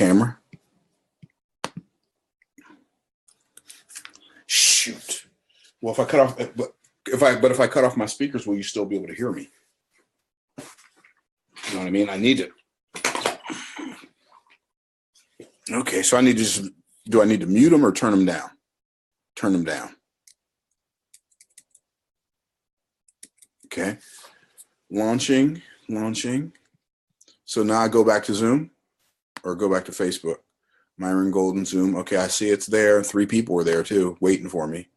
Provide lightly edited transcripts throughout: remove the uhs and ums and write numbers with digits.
camera. Shoot. Well, if I cut off, if I cut off my speakers, will you still be able to hear me? You know what I mean? I need to. Okay, so I need to just, do I need to mute them or turn them down? Turn them down. Okay. Launching. So now I go back to Zoom or go back to Facebook. Myron Golden Zoom. Okay, I see it's there. 3 people were there too, waiting for me.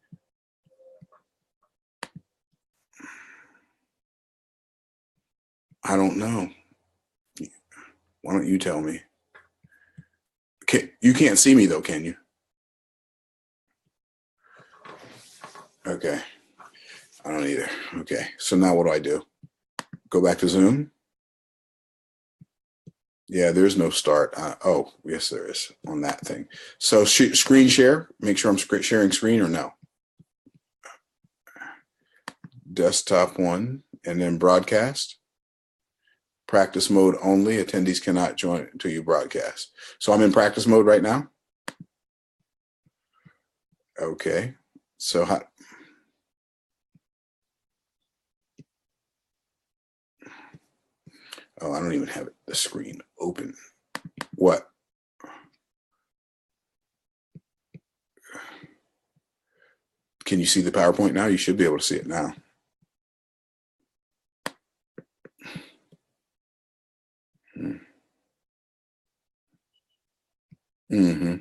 I don't know. Why don't you tell me? You can't see me though, can you? Okay. I don't either. Okay. So now what do? Go back to Zoom. Yeah, there's no start. Oh, yes, there is on that thing. So screen share. Make sure I'm sharing screen or no. Desktop 1 and then broadcast. Practice mode only. Attendees cannot join until you broadcast. So I'm in practice mode right now. Okay. So how? Oh, I don't even have the screen open. What? Can you see the PowerPoint now? You should be able to see it now. Mm-hmm.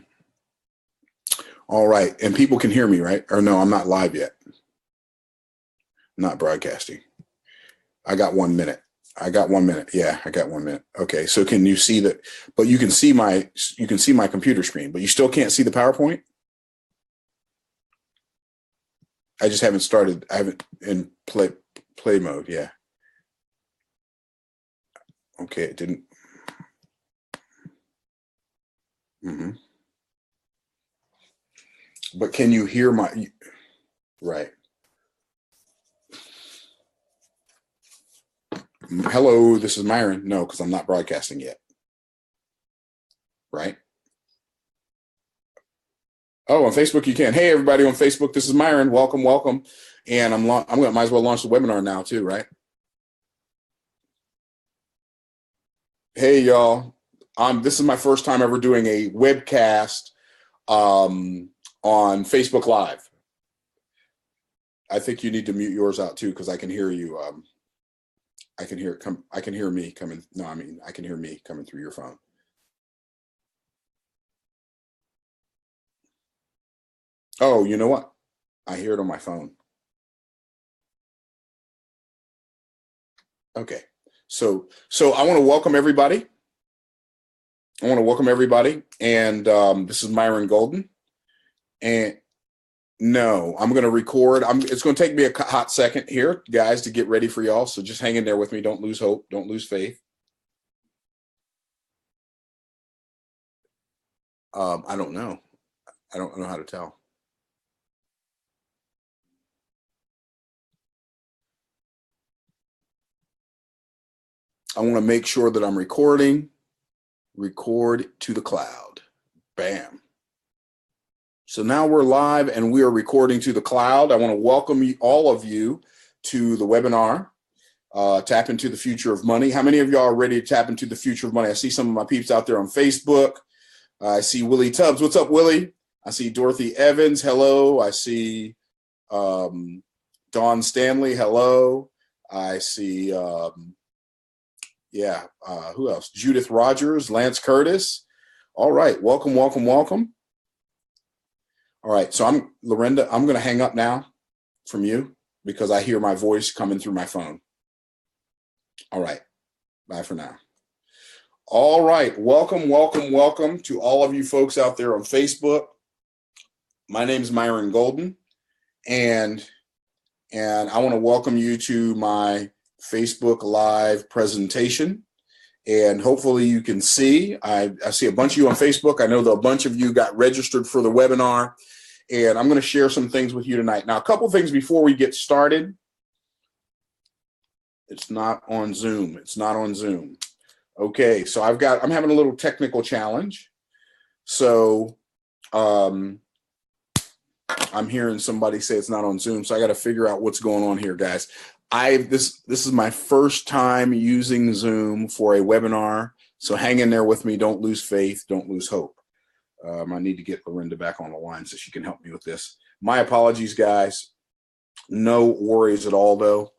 All right. And people can hear me, right? Or no, I'm not live yet. Not broadcasting. I got 1 minute. Yeah, I got 1 minute. Okay. So can you see that? But you can see my computer screen, but you still can't see the PowerPoint? I just haven't started. I haven't in play mode. Yeah. Okay. It didn't. Mm-hmm. But can you hear my, right. Hello, this is Myron. No, because I'm not broadcasting yet. Right? Oh, on Facebook you can. Hey, everybody on Facebook, this is Myron. Welcome. And I'm gonna might as well launch the webinar now too, right? Hey, y'all. This is my first time ever doing a webcast on Facebook Live. I think you need to mute yours out too, because I can hear you. I can hear me coming. No, I mean I can hear me coming through your phone. Oh, you know what? I hear it on my phone. Okay. So I want to welcome everybody. And this is Myron Golden. And no, I'm going to record. It's going to take me a hot second here, guys, to get ready for y'all. So just hang in there with me. Don't lose hope. Don't lose faith. I don't know. I don't know how to tell. I want to make sure that I'm recording. Record to the cloud. Bam. So now we're live and we are recording to the cloud. I want to welcome all of you to the webinar, Tap into the Future of Money. How many of y'all are ready to tap into the future of money? I see some of my peeps out there on Facebook. I see Willie Tubbs. What's up, Willie? I see Dorothy Evans. Hello. I see Dawn Stanley. Hello. I see, who else? Judith Rogers, Lance Curtis. All right. Welcome. All right. So Lorinda, I'm going to hang up now from you because I hear my voice coming through my phone. All right. Bye for now. All right. Welcome to all of you folks out there on Facebook. My name is Myron Golden, and I want to welcome you to my Facebook Live presentation. And hopefully you can see, I see a bunch of you on Facebook. I know that a bunch of you got registered for the webinar, and I'm going to share some things with you tonight. Now, a couple things before we get started. It's not on Zoom. Okay, so I'm having a little technical challenge. So I'm hearing somebody say it's not on Zoom, so I got to figure out what's going on here, guys. This is my first time using Zoom for a webinar, so hang in there with me. Don't lose faith. Don't lose hope. I need to get Lorinda back on the line so she can help me with this. My apologies, guys. No worries at all, though.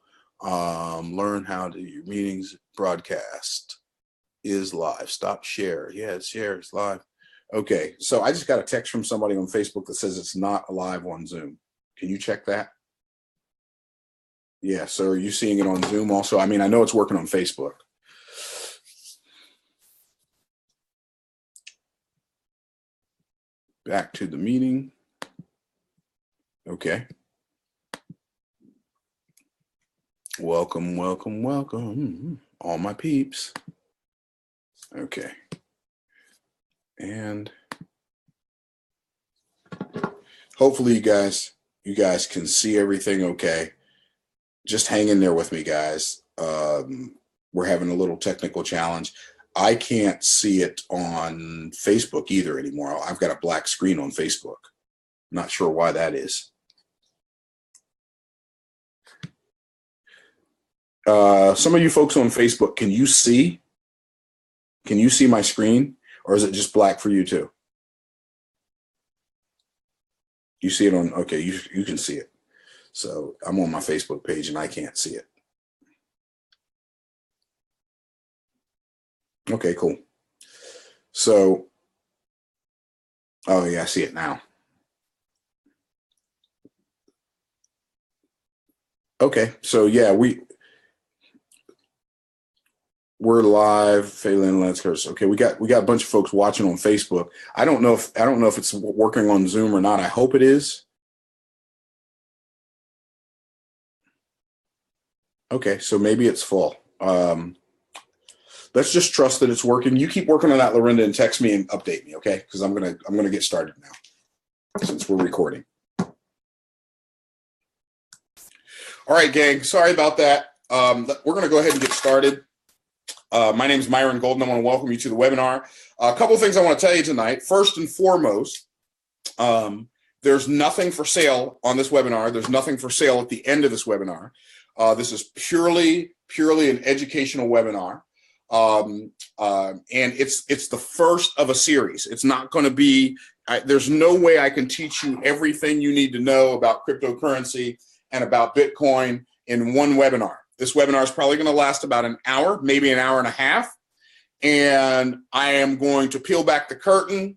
Learn how to do your meetings. Broadcast is live. Stop share. Yeah, share is live. Okay, so I just got a text from somebody on Facebook that says it's not live on Zoom. Can you check that? Yeah, so are you seeing it on Zoom also? I mean, I know it's working on Facebook. Back to the meeting. Okay. Welcome, welcome, welcome, all my peeps. Okay. And hopefully you guys can see everything okay. Just hang in there with me, guys. We're having a little technical challenge. I can't see it on Facebook either anymore. I've got a black screen on Facebook. Not sure why that is. Some of you folks on Facebook, can you see my screen, or is it just black for you too? You see it on, okay, you can see it. So I'm on my Facebook page and I can't see it. Okay, cool. So, oh yeah, I see it now. Okay, so yeah, we're live. Phelan, let's curse. Okay, we got a bunch of folks watching on Facebook. I don't know if it's working on Zoom or not. I hope it is. Okay, so maybe it's full. Let's just trust that it's working. You keep working on that, Lorinda, and text me and update me, okay? Because I'm gonna get started now since we're recording. All right, gang. Sorry about that. We're gonna go ahead and get started. My name is Myron Golden. I want to welcome you to the webinar. A couple of things I want to tell you tonight. First and foremost, there's nothing for sale on this webinar. There's nothing for sale at the end of this webinar. This is purely an educational webinar. And it's the first of a series. It's not going to be, there's no way I can teach you everything you need to know about cryptocurrency and about Bitcoin in one webinar. This webinar is probably going to last about an hour, maybe an hour and a half. And I am going to peel back the curtain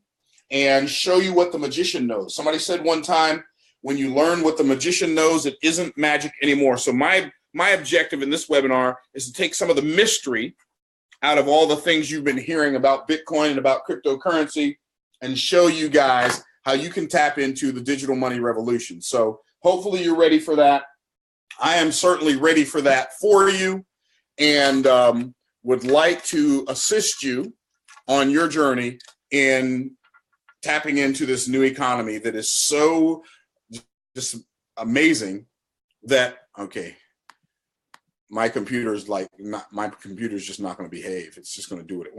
and show you what the magician knows. Somebody said one time, when you learn what the magician knows, it isn't magic anymore. So my objective in this webinar is to take some of the mystery out of all the things you've been hearing about Bitcoin and about cryptocurrency and show you guys how you can tap into the digital money revolution. So hopefully you're ready for that. I am certainly ready for that for you, and would like to assist you on your journey in tapping into this new economy that is so just amazing that, okay, my computer's just not going to behave. It's just going to do what it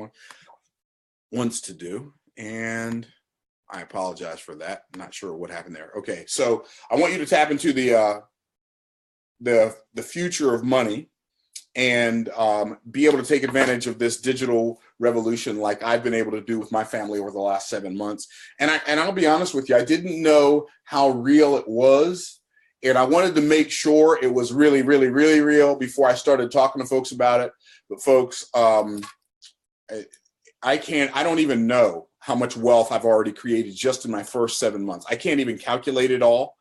wants to do. And I apologize for that. I'm not sure what happened there. Okay, so I want you to tap into the future of money and be able to take advantage of this digital revolution like I've been able to do with my family over the last 7 months. And I'll be honest with you, I didn't know how real it was. And I wanted to make sure it was really, really, really real before I started talking to folks about it. But folks, I don't even know how much wealth I've already created just in my first 7 months. I can't even calculate it all,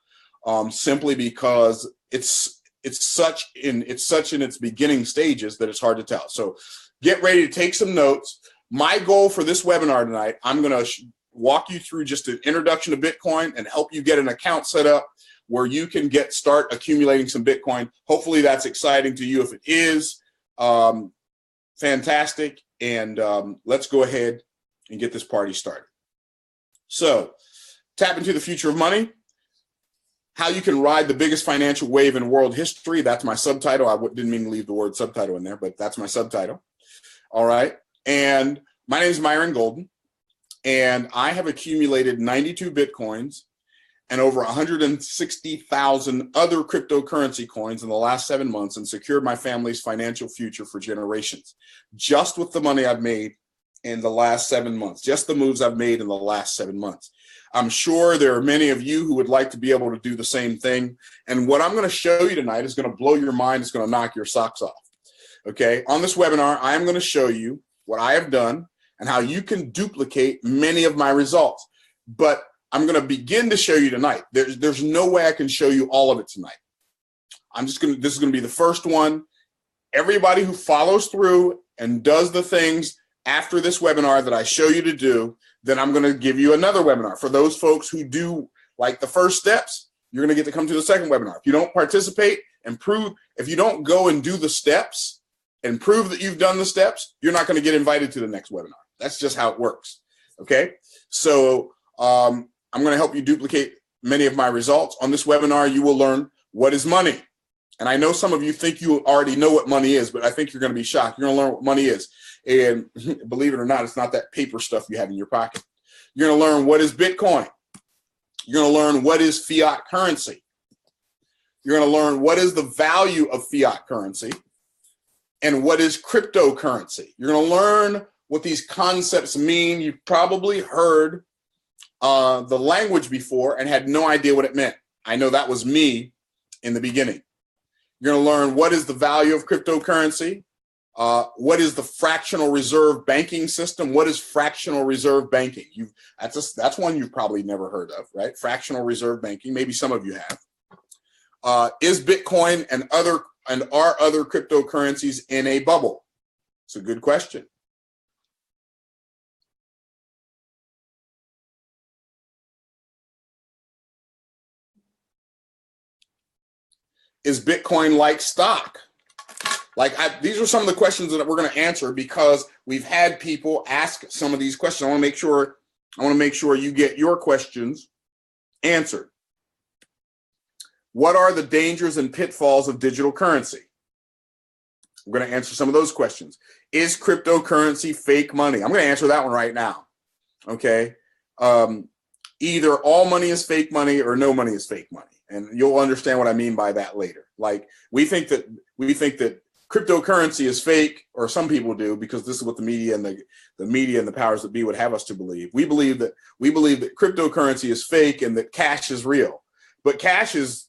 simply because it's such in its beginning stages that it's hard to tell. So get ready to take some notes. My goal for this webinar tonight, I'm going to walk you through just an introduction to Bitcoin and help you get an account set up where you can start accumulating some Bitcoin. Hopefully that's exciting to you. If it is, fantastic. And let's go ahead and get this party started. So tap into the future of money. How you can ride the biggest financial wave in world history. That's my subtitle. I didn't mean to leave the word subtitle in there, but that's my subtitle. All right. And my name is Myron Golden. And I have accumulated 92 Bitcoins and over 160,000 other cryptocurrency coins in the last 7 months and secured my family's financial future for generations, just with the money I've made in the last 7 months, just the moves I've made in the last 7 months. I'm sure there are many of you who would like to be able to do the same thing. And what I'm going to show you tonight is going to blow your mind. It's going to knock your socks off. Okay. On this webinar, I am going to show you what I have done and how you can duplicate many of my results. But I'm going to begin to show you tonight. There's no way I can show you all of it tonight. This is going to be the first one. Everybody who follows through and does the things after this webinar that I show you to do, then I'm going to give you another webinar. For those folks who do like the first steps, you're going to get to come to the second webinar. If you don't participate and prove, if you don't go and do the steps and prove that you've done the steps, you're not going to get invited to the next webinar. That's just how it works. Okay. So I'm going to help you duplicate many of my results. On this webinar, you will learn what is money. And I know some of you think you already know what money is, but I think you're going to be shocked. You're going to learn what money is. And believe it or not, it's not that paper stuff you have in your pocket. You're going to learn what is Bitcoin. You're going to learn what is fiat currency. You're going to learn what is the value of fiat currency and what is cryptocurrency. You're going to learn what these concepts mean. You've probably heard the language before and had no idea what it meant. I know that was me in the beginning. You're going to learn what is the value of cryptocurrency. What is the fractional reserve banking system? What is fractional reserve banking? That's one you've probably never heard of, right? Fractional reserve banking. Maybe some of you have. Is Bitcoin and are other cryptocurrencies in a bubble? It's a good question. Is Bitcoin like stock? These are some of the questions that we're going to answer because we've had people ask some of these questions. I want to make sure you get your questions answered. What are the dangers and pitfalls of digital currency? We're going to answer some of those questions. Is cryptocurrency fake money? I'm going to answer that one right now. Okay. Either all money is fake money or no money is fake money. And you'll understand what I mean by that later. Like we think that cryptocurrency is fake, or some people do, because this is what the media and the powers that be would have us to believe. We believe that cryptocurrency is fake and that cash is real. But cash is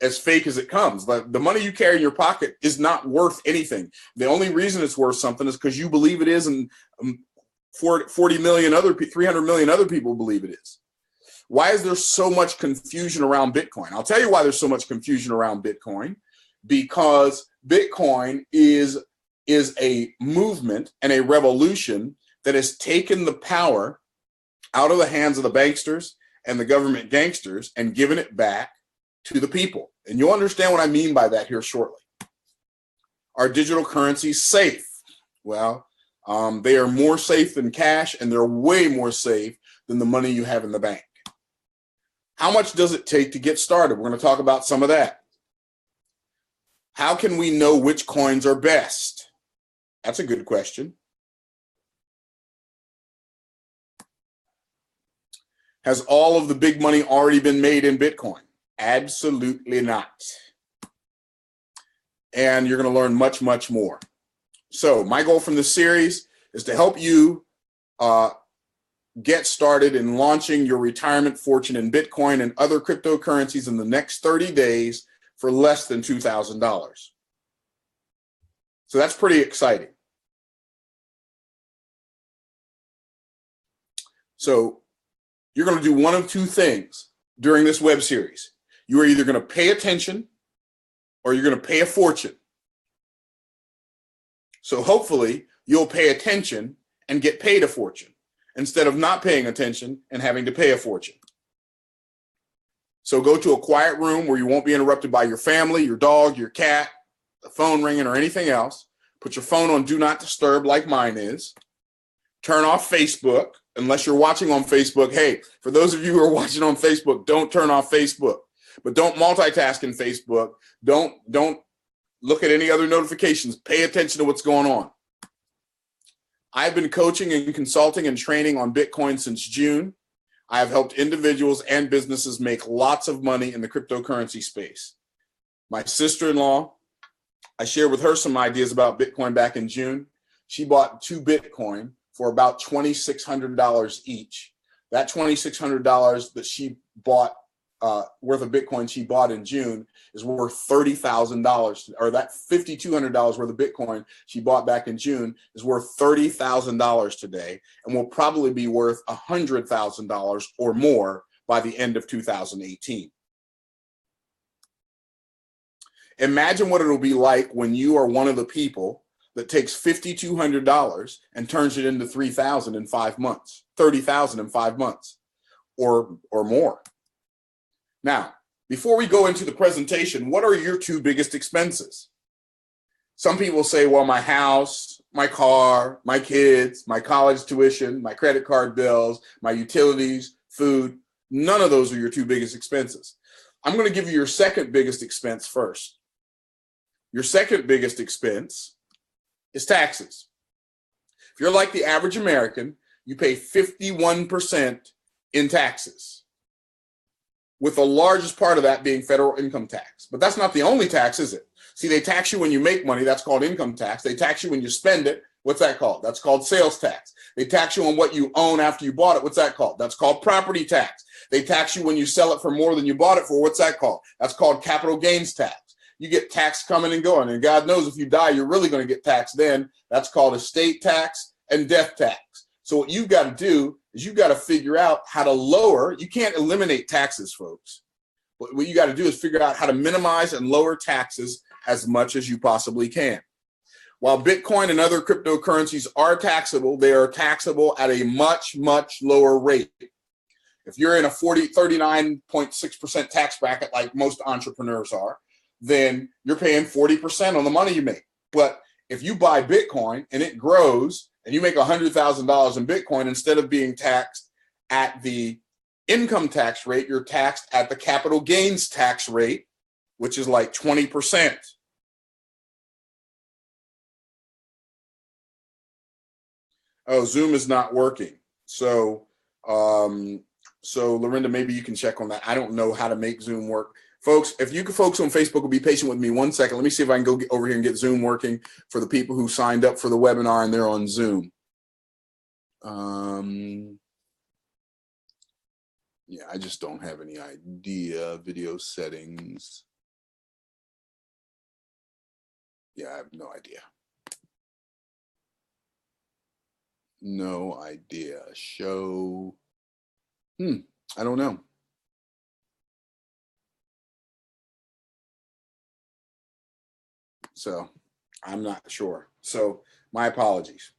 as fake as it comes. Like the money you carry in your pocket is not worth anything. The only reason it's worth something is because you believe it is, and 300 million other people believe it is. Why is there so much confusion around Bitcoin? I'll tell you why there's so much confusion around Bitcoin. Because Bitcoin is a movement and a revolution that has taken the power out of the hands of the banksters and the government gangsters and given it back to the people. And you'll understand what I mean by that here shortly. Are digital currencies safe? Well, they are more safe than cash, and they're way more safe than the money you have in the bank. How much does it take to get started? We're going to talk about some of that. How can we know which coins are best? That's a good question. Has all of the big money already been made in Bitcoin? Absolutely not. And you're going to learn much, much more. So my goal from this series is to help you get started in launching your retirement fortune in Bitcoin and other cryptocurrencies in the next 30 days for less than $2,000. So that's pretty exciting. So you're going to do one of two things during this web series. You are either going to pay attention or you're going to pay a fortune. So hopefully you'll pay attention and get paid a fortune instead of not paying attention and having to pay a fortune. So go to a quiet room where you won't be interrupted by your family, your dog, your cat, the phone ringing, or anything else. Put your phone on Do Not Disturb like mine is. Turn off Facebook unless you're watching on Facebook. Hey, for those of you who are watching on Facebook, don't turn off Facebook. But don't multitask in Facebook. Don't look at any other notifications. Pay attention to what's going on. I've been coaching and consulting and training on Bitcoin since June. I have helped individuals and businesses make lots of money in the cryptocurrency space. My sister-in-law, I shared with her some ideas about Bitcoin back in June. She bought 2 Bitcoin for about $2,600 each. That $2,600 that she bought worth of Bitcoin she bought in June is worth $30,000, or that $5,200 worth of Bitcoin she bought back in June is worth $30,000 today, and will probably be worth $100,000 or more by the end of 2018. Imagine what it'll be like when you are one of the people that takes $5,200 and turns it into $3,000 in 5 months, $30,000 in 5 months, or more. Now, before we go into the presentation, what are your 2 biggest expenses? Some people say, well, my house, my car, my kids, my college tuition, my credit card bills, my utilities, food. None of those are your 2 biggest expenses. I'm going to give you your second biggest expense first. Your second biggest expense is taxes. If you're like the average American, you pay 51% in taxes, with the largest part of that being federal income tax. But that's not the only tax, is it? See, they tax you when you make money. That's called income tax. They tax you when you spend it. What's that called? That's called sales tax. They tax you on what you own after you bought it. What's that called? That's called property tax. They tax you when you sell it for more than you bought it for. What's that called? That's called capital gains tax. You get tax coming and going. And God knows if you die, you're really going to get taxed then. That's called estate tax and death tax. So what you've got to do is you've got to figure out how to lower. You can't eliminate taxes, folks. What you got to do is figure out how to minimize and lower taxes as much as you possibly can. While Bitcoin and other cryptocurrencies are taxable, they are taxable at a much, much lower rate. If you're in a 39.6% tax bracket like most entrepreneurs are, then you're paying 40% on the money you make. But if you buy Bitcoin and it grows and you make $100,000 in Bitcoin, instead of being taxed at the income tax rate, you're taxed at the capital gains tax rate, which is like 20%. Oh, Zoom is not working. So Lorinda, maybe you can check on that. I don't know how to make Zoom work. Folks, if you folks on Facebook will be patient with me 1 second. Let me see if I can go over here and get Zoom working for the people who signed up for the webinar and they're on Zoom. Yeah, I just don't have any idea. Video settings. Yeah, I have no idea. No idea. Show. I don't know. So I'm not sure. So my apologies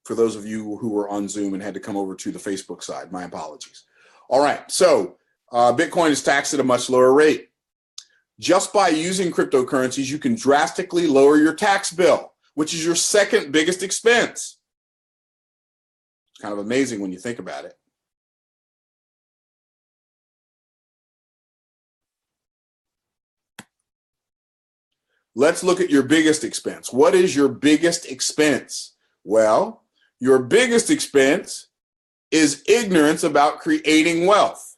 for those of you who were on Zoom and had to come over to the Facebook side. My apologies. All right. So Bitcoin is taxed at a much lower rate. Just by using cryptocurrencies, you can drastically lower your tax bill, which is your second biggest expense. It's kind of amazing when you think about it. Let's look at your biggest expense. What is your biggest expense? Well, your biggest expense is ignorance about creating wealth.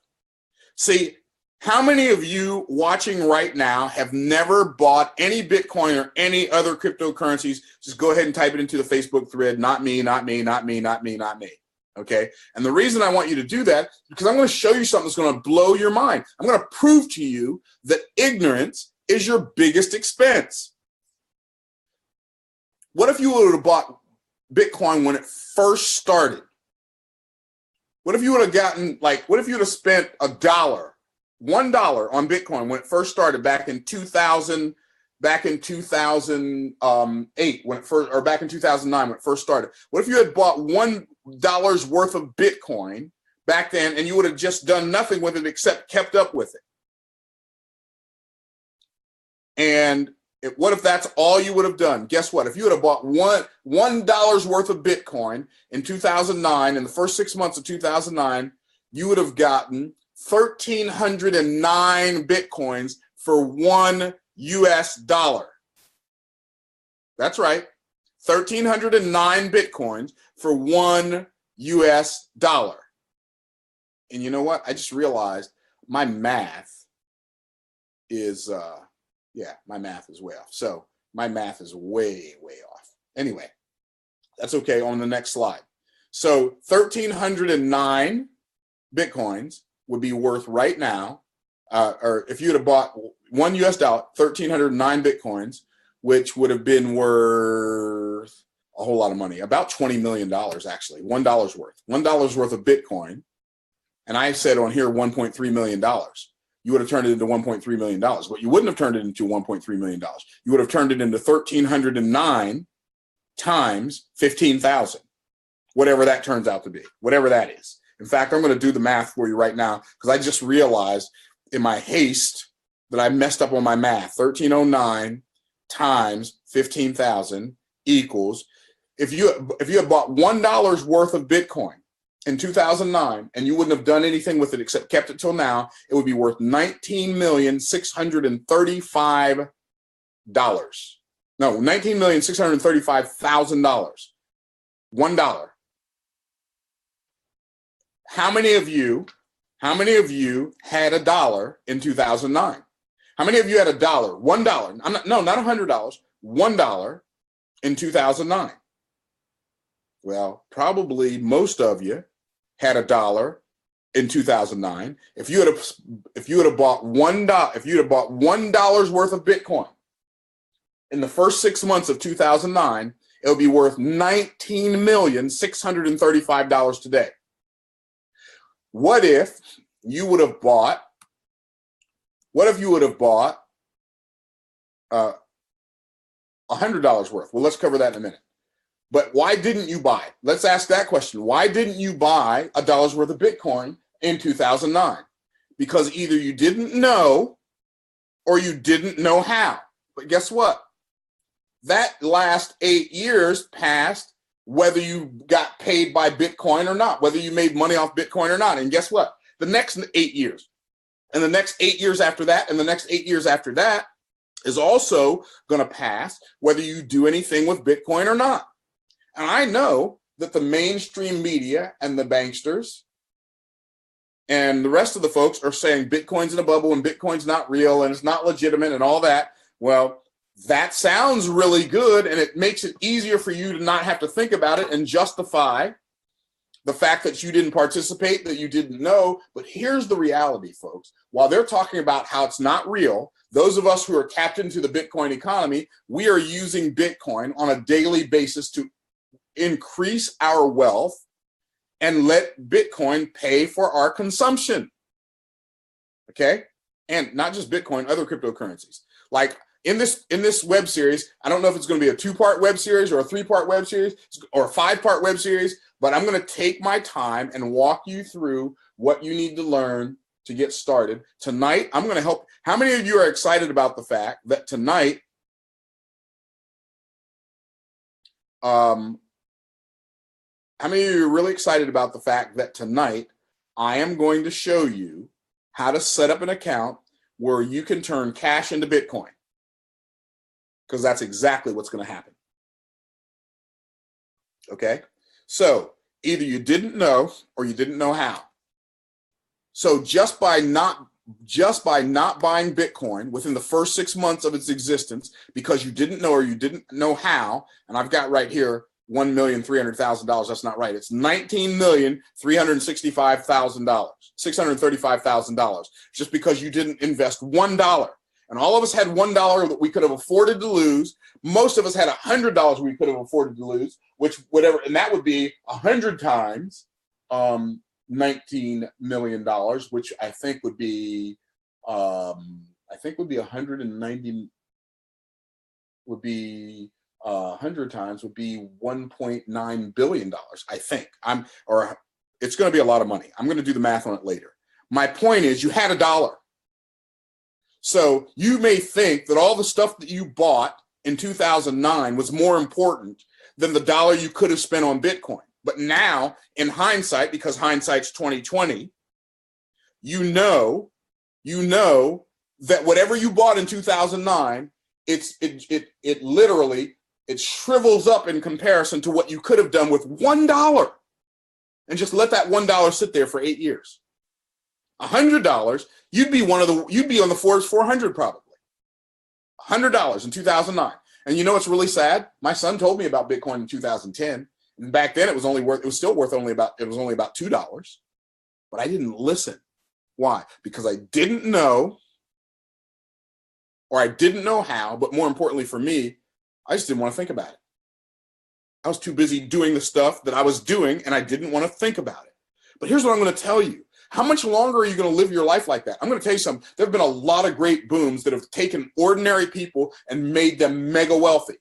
See, how many of you watching right now have never bought any Bitcoin or any other cryptocurrencies? Just go ahead and type it into the Facebook thread. Not me, not me, not me, not me, not me. Okay. And the reason I want you to do that is because I'm going to show you something that's going to blow your mind. I'm going to prove to you that ignorance is your biggest expense. What if you would have bought Bitcoin when it first started? What if you would have gotten, what if you would have spent $1 on Bitcoin when it first started back in 2000, back in 2008, when it first, or back in 2009 when it first started? What if you had bought $1 worth of Bitcoin back then and you would have just done nothing with it except kept up with it? And what if that's all you would have done? Guess what? If you would have bought $1 worth of Bitcoin in 2009, in the first 6 months of 2009, you would have gotten 1,309 Bitcoins for $1 US. That's right. 1,309 Bitcoins for $1. And you know what? I just realized my math is, my math is way off. So my math is way, way off. Anyway, that's okay. On the next slide. So 1,309 Bitcoins would be worth right now, or if you would have bought $1, 1,309 Bitcoins, which would have been worth a whole lot of money, about $20 million, actually, $1 worth. $1 worth of Bitcoin. And I said on here $1.3 million. You would have turned it into $1.3 million, but you wouldn't have turned it into $1.3 million. You would have turned it into 1,309 times 15,000, whatever that turns out to be, whatever that is. In fact, I'm going to do the math for you right now because I just realized in my haste that I messed up on my math. 1,309 times 15,000 equals, if you had bought $1 worth of Bitcoin in 2009 and you wouldn't have done anything with it except kept it till now, it would be worth $19,635. No, $19,635,000. $1. How many of you had $1 in 2009? How many of you had $1? $1. Not $100. $1 in 2009. Well, probably most of you had $1 in 2009. If you had bought $1 worth of Bitcoin in the first 6 months of 2009, it would be worth $19,635 today. What if you would have bought $100 worth? Well, let's cover that in a minute. But why didn't you buy? Let's ask that question. Why didn't you buy $1 worth of Bitcoin in 2009? Because either you didn't know or you didn't know how. But guess what? That last 8 years passed whether you got paid by Bitcoin or not, whether you made money off Bitcoin or not. And guess what? The next 8 years and the next 8 years after that and the next 8 years after that is also going to pass whether you do anything with Bitcoin or not. And I know that the mainstream media and the banksters and the rest of the folks are saying Bitcoin's in a bubble and Bitcoin's not real and it's not legitimate and all that. Well, that sounds really good, and it makes it easier for you to not have to think about it and justify the fact that you didn't participate, that you didn't know. But here's the reality, folks. While they're talking about how it's not real, those of us who are tapped into the Bitcoin economy, we are using Bitcoin on a daily basis to increase our wealth and let Bitcoin pay for our consumption. Okay? And not just Bitcoin, other cryptocurrencies. Like in this web series, I don't know if it's going to be a 2-part web series or a 3-part web series or a 5-part web series, but I'm going to take my time and walk you through what you need to learn to get started. Tonight, I'm going to help. How many of you are excited about the fact that tonight, how many of you are really excited about the fact that tonight I am going to show you how to set up an account where you can turn cash into Bitcoin? Because that's exactly what's going to happen. Okay? So either you didn't know or you didn't know how. So just by not buying Bitcoin within the first 6 months of its existence because you didn't know or you didn't know how, and I've got right here $1,300,000. That's not right. It's $19,365,000, just because you didn't invest $1. And all of us had $1 that we could have afforded to lose. Most of us had $100 we could have afforded to lose, and that would be 100 times $19 million, which I think would be 190 would be 100 times would be $1.9 billion. I think it's going to be a lot of money. I'm going to do the math on it later. My point is, you had $1. So you may think that all the stuff that you bought in 2009 was more important than the $1 you could have spent on Bitcoin. But now, in hindsight, because hindsight's 2020, you know that whatever you bought in 2009, it literally it shrivels up in comparison to what you could have done with $1 and just let that $1 sit there for 8 years. $100, you'd be on the Forbes 400 probably. $100 in 2009. And you know what's really sad? My son told me about Bitcoin in 2010. And back then it was only about $2. But I didn't listen. Why? Because I didn't know, or I didn't know how, but more importantly for me, I just didn't want to think about it. I was too busy doing the stuff that I was doing, and I didn't want to think about it. But here's what I'm going to tell you. How much longer are you going to live your life like that? I'm going to tell you something. There have been a lot of great booms that have taken ordinary people and made them mega wealthy.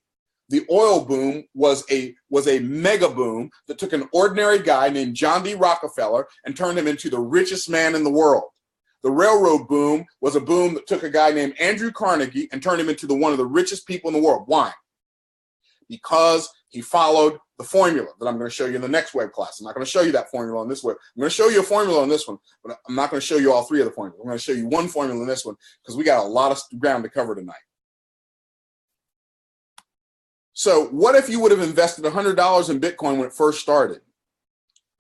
The oil boom was a mega boom that took an ordinary guy named John D. Rockefeller and turned him into the richest man in the world. The railroad boom was a boom that took a guy named Andrew Carnegie and turned him into one of the richest people in the world. Why? Because he followed the formula that I'm going to show you in the next web class. I'm not going to show you that formula on this web. I'm going to show you a formula on this one, but I'm not going to show you all three of the formulas. I'm going to show you one formula in this one because we got a lot of ground to cover tonight. So what if you would have invested $100 in Bitcoin when it first started?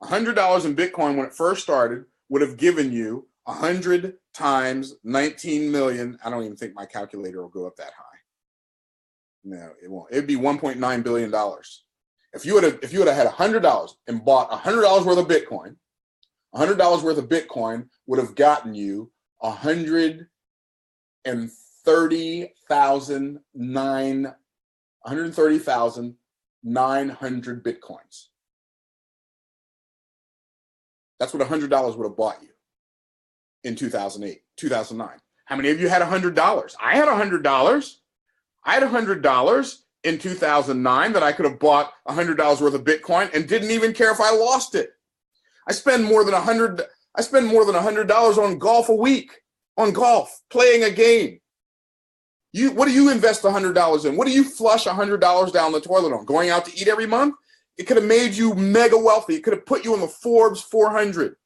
$100 in Bitcoin when it first started would have given you 100 times 19 million. I don't even think my calculator will go up that high. No, it won't. It'd be $1.9 billion. If you would have had $100 and bought $100 worth of Bitcoin, $100 worth of Bitcoin would have gotten you 130,900 Bitcoins. That's what $100 would have bought you in 2008, 2009. How many of you had $100? I had $100. I had $100 in 2009 that I could have bought $100 worth of Bitcoin and didn't even care if I lost it. I spend more than $100 on golf a week, on golf, playing a game. What do you invest $100 in? What do you flush $100 down the toilet on? Going out to eat every month? It could have made you mega wealthy. It could have put you in the Forbes 400.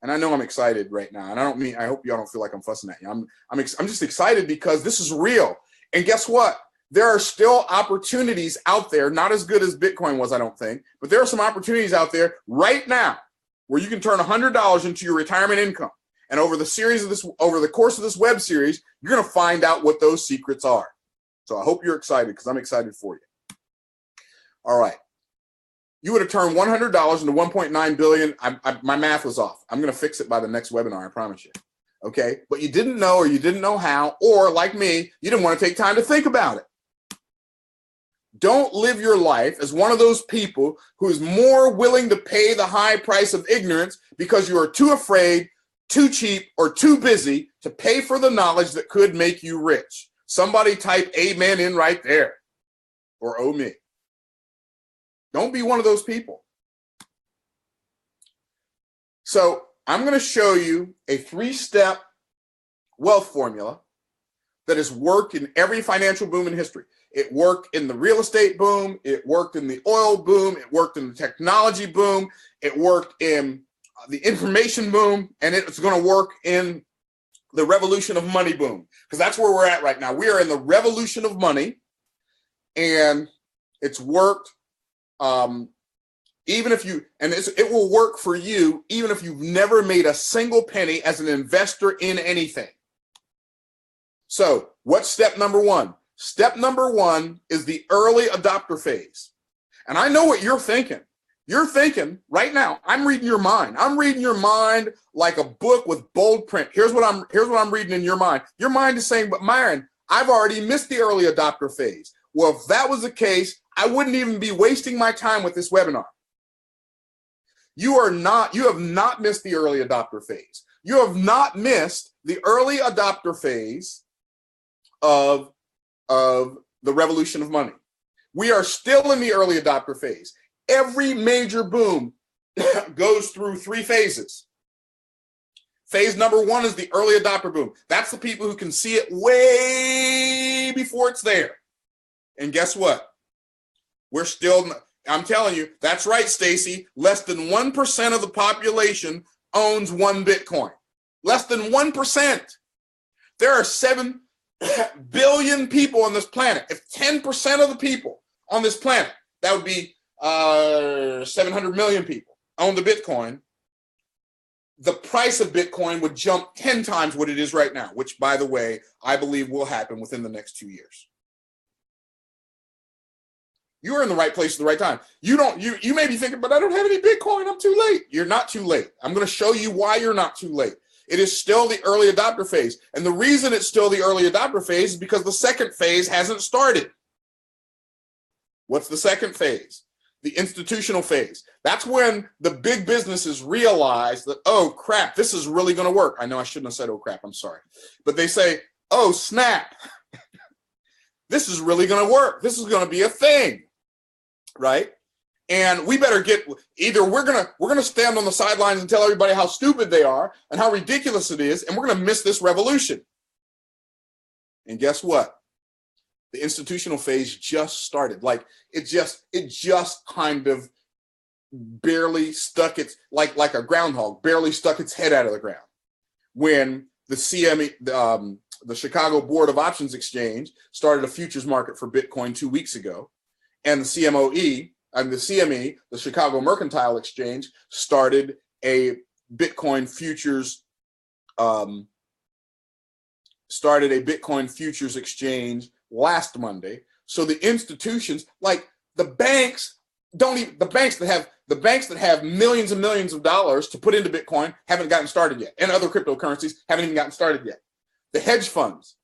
And I know I'm excited right now. And I hope y'all don't feel like I'm fussing at you. I'm just excited because this is real. And guess what? There are still opportunities out there, not as good as Bitcoin was, I don't think, but there are some opportunities out there right now where you can turn $100 into your retirement income. And over the course of this web series, you're going to find out what those secrets are. So I hope you're excited because I'm excited for you. All right. You would have turned $100 into $1.9 billion. My math was off. I'm going to fix it by the next webinar, I promise you. Okay? But you didn't know, or you didn't know how, or like me, you didn't want to take time to think about it. Don't live your life as one of those people who is more willing to pay the high price of ignorance because you are too afraid, too cheap, or too busy to pay for the knowledge that could make you rich. Somebody type amen in right there, or oh me. Don't be one of those people. So I'm going to show you a 3-step wealth formula that has worked in every financial boom in history. It worked in the real estate boom. It worked in the oil boom. It worked in the technology boom. It worked in the information boom. And it's going to work in the revolution of money boom. Because that's where we're at right now. We are in the revolution of money. And it's worked. It will work for you even if you've never made a single penny as an investor in anything. So what's step number one? Step number one is the early adopter phase. And I know what you're thinking. You're thinking right now, I'm reading your mind. I'm reading your mind like a book with bold print. Here's what I'm reading in your mind. Your mind is saying, but Myron, I've already missed the early adopter phase. Well, if that was the case, I wouldn't even be wasting my time with this webinar. You have not missed the early adopter phase. You have not missed the early adopter phase of the revolution of money. We are still in the early adopter phase. Every major boom goes through 3 phases. Phase number 1 is the early adopter boom. That's the people who can see it way before it's there. And guess what? I'm telling you, that's right, Stacy. Less than 1% of the population owns 1 Bitcoin. Less than 1%. There are billion people on this planet, if 10% of the people on this planet, that would be 700 million people, own the Bitcoin, the price of Bitcoin would jump 10 times what it is right now, which, by the way, I believe will happen within the next 2 years. You are in the right place at the right time. You may be thinking, but I don't have any Bitcoin. I'm too late. You're not too late. I'm going to show you why you're not too late. It is still the early adopter phase. And the reason it's still the early adopter phase is because the second phase hasn't started. What's the second phase? The institutional phase. That's when the big businesses realize that, oh, crap, this is really going to work. I know I shouldn't have said, oh, crap, I'm sorry. But they say, oh, snap. This is really going to work. This is going to be a thing, right? And we better get, either we're gonna stand on the sidelines and tell everybody how stupid they are and how ridiculous it is, and we're going to miss this revolution. And guess what? The institutional phase just started. Like it just kind of barely stuck its, like a groundhog, barely stuck its head out of the ground when the CME, the Chicago Board of Options Exchange, started a futures market for Bitcoin 2 weeks ago, and the CME, the Chicago Mercantile Exchange, started a Bitcoin futures exchange last Monday. So the institutions, like the banks, that have millions and millions of dollars to put into Bitcoin haven't gotten started yet, and other cryptocurrencies haven't even gotten started yet. The hedge funds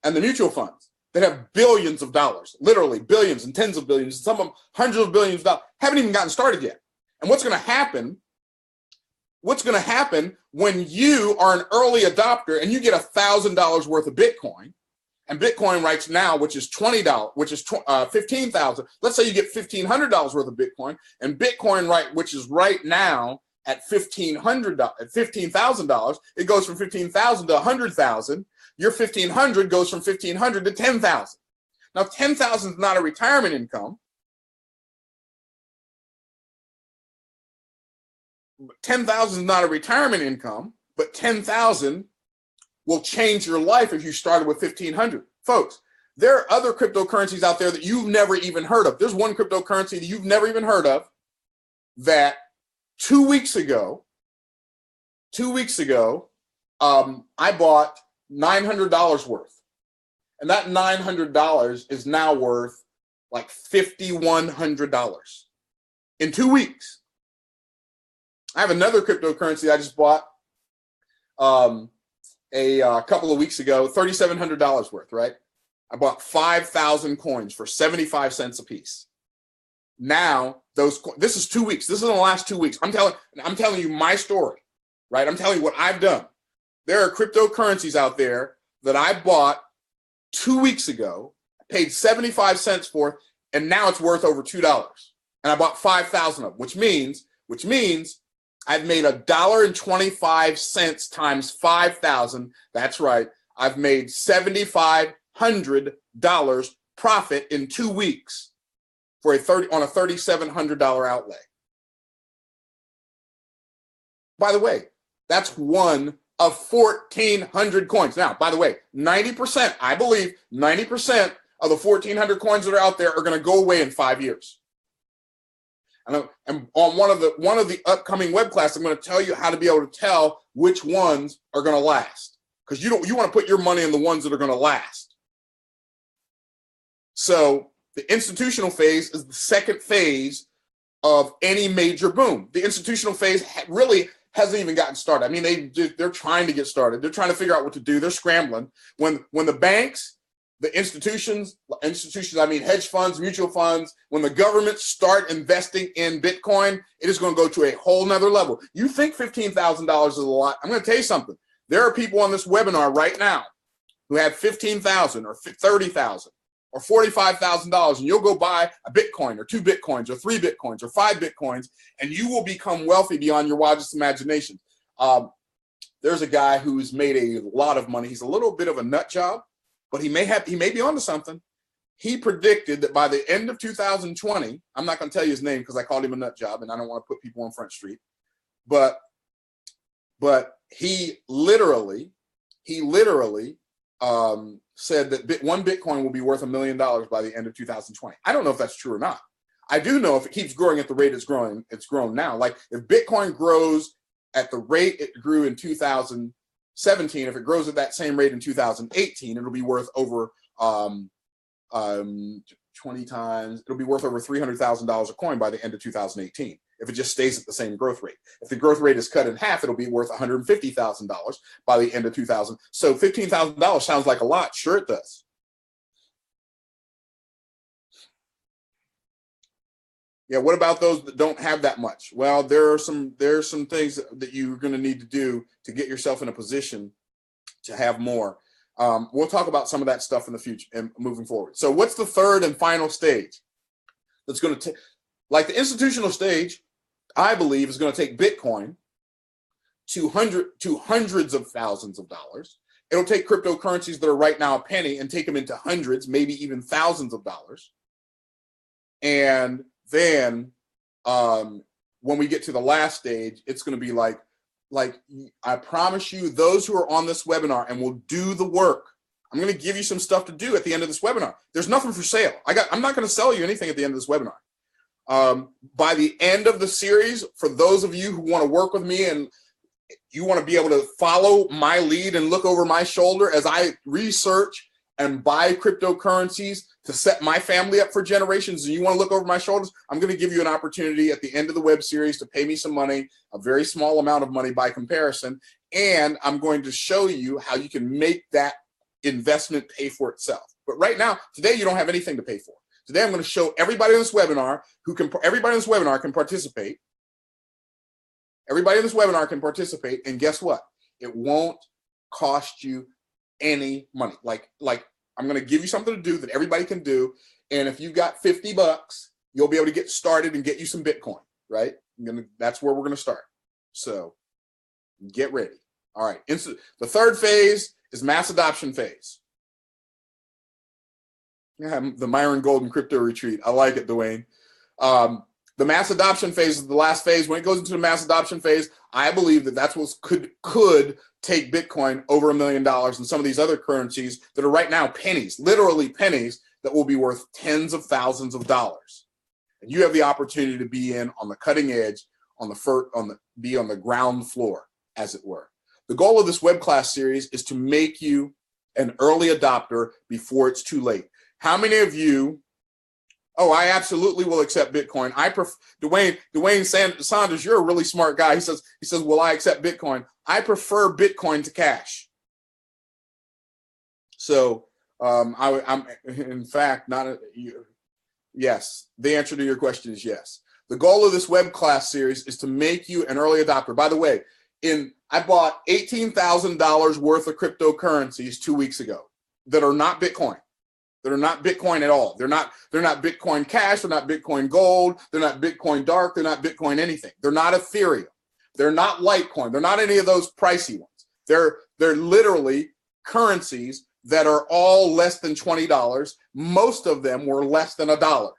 and the mutual funds that have billions of dollars, literally billions and tens of billions, some of them hundreds of billions of dollars, haven't even gotten started yet. And what's going to happen when you are an early adopter and you get $1,000 worth of Bitcoin, and Bitcoin right now, which is $20, which is $15,000. Let's say you get $1,500 worth of Bitcoin, and Bitcoin which is right now at $15,000, it goes from $15,000 to $100,000. Your $1,500 goes from $1,500 to $10,000. Now, $10,000 is not a retirement income. $10,000 is not a retirement income, but $10,000 will change your life if you started with $1,500. Folks, there are other cryptocurrencies out there that you've never even heard of. There's one cryptocurrency that you've never even heard of that 2 weeks ago, I bought $900 worth. And that $900 is now worth like $5,100 in 2 weeks. I have another cryptocurrency I just bought a couple of weeks ago, $3,700 worth, right? I bought 5,000 coins for 75 cents a piece. Now, this is 2 weeks. This is in the last 2 weeks. I'm telling you my story, right? I'm telling you what I've done. There are cryptocurrencies out there that I bought 2 weeks ago, paid 75 cents for, and now it's worth over $2. And I bought 5,000 of them, which means I've made $1.25 times 5,000. That's right. I've made $7,500 profit in 2 weeks on a $3,700 outlay. By the way, that's one of 1,400 coins. Now, by the way, 90%, I believe 90% of the 1,400 coins that are out there are going to go away in 5 years. And on one of the upcoming web classes, I'm going to tell you how to be able to tell which ones are going to last, because you want to put your money in the ones that are going to last. So the institutional phase is the second phase of any major boom. The institutional phase really hasn't even gotten started. I mean, they're trying to get started. They're trying to figure out what to do. They're scrambling. When the banks, the institutions, I mean hedge funds, mutual funds, when the governments start investing in Bitcoin, it is going to go to a whole nother level. You think $15,000 is a lot. I'm going to tell you something. There are people on this webinar right now who have $15,000 or $30,000 or $45,000, and you'll go buy a Bitcoin or 2 Bitcoins or 3 Bitcoins or 5 Bitcoins, and you will become wealthy beyond your wildest imagination. There's a guy who's made a lot of money. He's a little bit of a nut job, but he may be onto something. He predicted that by the end of 2020, I'm not going to tell you his name because I called him a nut job and I don't want to put people on Front Street, but he literally said that one Bitcoin will be worth $1 million by the end of 2020. I don't know if that's true or not. I do know if it keeps growing at the rate it's grown now. Like if Bitcoin grows at the rate it grew in 2017, if it grows at that same rate in 2018, it'll be worth over 20 times. It'll be worth over $300,000 a coin by the end of 2018. If it just stays at the same growth rate. If the growth rate is cut in half, it'll be worth $150,000 by the end of 2000. So $15,000 sounds like a lot. Sure, it does. Yeah, what about those that don't have that much? Well, there are some things that you're going to need to do to get yourself in a position to have more. We'll talk about some of that stuff in the future and moving forward. So what's the third and final stage that's going to take, like the institutional stage, I believe is going to take Bitcoin to hundreds of thousands of dollars. It'll take cryptocurrencies that are right now a penny and take them into hundreds, maybe even thousands of dollars. And then when we get to the last stage, it's going to be like I promise you, those who are on this webinar and will do the work, I'm going to give you some stuff to do at the end of this webinar. There's nothing for sale. I'm not going to sell you anything at the end of this webinar. By the end of the series, for those of you who want to work with me and you want to be able to follow my lead and look over my shoulder as I research and buy cryptocurrencies to set my family up for generations, and you want to look over my shoulders, I'm going to give you an opportunity at the end of the web series to pay me some money, a very small amount of money by comparison, and I'm going to show you how you can make that investment pay for itself. But right now, today, you don't have anything to pay for. Today, I'm going to show everybody in this webinar everybody in this webinar can participate. Everybody in this webinar can participate, and guess what? It won't cost you any money. Like I'm going to give you something to do that everybody can do, and if you've got $50, you'll be able to get started and get you some Bitcoin. Right? That's where we're going to start. So get ready. All right. The third phase is mass adoption phase. Yeah, the Myron Golden Crypto Retreat. I like it, Dwayne. The mass adoption phase is the last phase. When it goes into the mass adoption phase, I believe that that's what could take Bitcoin over $1 million and some of these other currencies that are right now pennies, literally pennies, that will be worth tens of thousands of dollars. And you have the opportunity to be in on the cutting edge, be on the ground floor, as it were. The goal of this web class series is to make you an early adopter before it's too late. How many of you? Oh, I absolutely will accept Bitcoin. Dwayne Saunders, you're a really smart guy. He says, will I accept Bitcoin? I prefer Bitcoin to cash. So I'm in fact not. Yes, the answer to your question is yes. The goal of this web class series is to make you an early adopter. By the way, I bought $18,000 worth of cryptocurrencies 2 weeks ago that are not Bitcoin. That are not Bitcoin at all. They're not Bitcoin Cash. They're not Bitcoin Gold. They're not Bitcoin Dark. They're not Bitcoin anything. They're not Ethereum. They're not Litecoin. They're not any of those pricey ones. They're literally currencies that are all less than $20. Most of them were less than $1.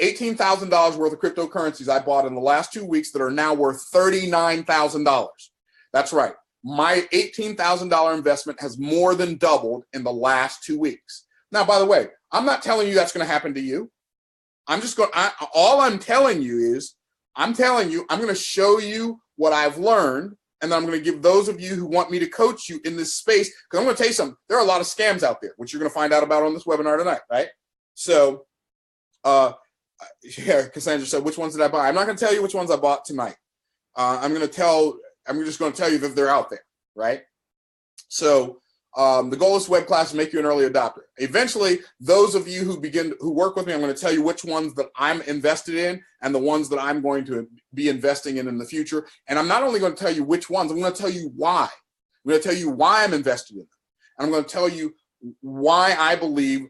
$18,000 worth of cryptocurrencies I bought in the last 2 weeks that are now worth $39,000. That's right. My $18,000 investment has more than doubled in the last 2 weeks. Now, by the way, I'm not telling you that's going to happen to you. All I'm telling you is, I'm going to show you what I've learned, and then I'm going to give those of you who want me to coach you in this space, because I'm going to tell you something. There are a lot of scams out there, which you're going to find out about on this webinar tonight, right? So, yeah, Cassandra said, which ones did I buy? I'm not going to tell you which ones I bought tonight. I'm just going to tell you that they're out there, right? So the goal of this web class is to make you an early adopter. Eventually, those of you who work with me, I'm going to tell you which ones that I'm invested in and the ones that I'm going to be investing in the future. And I'm not only going to tell you which ones, I'm going to tell you why. I'm going to tell you why I'm invested in them. And I'm going to tell you why I believe,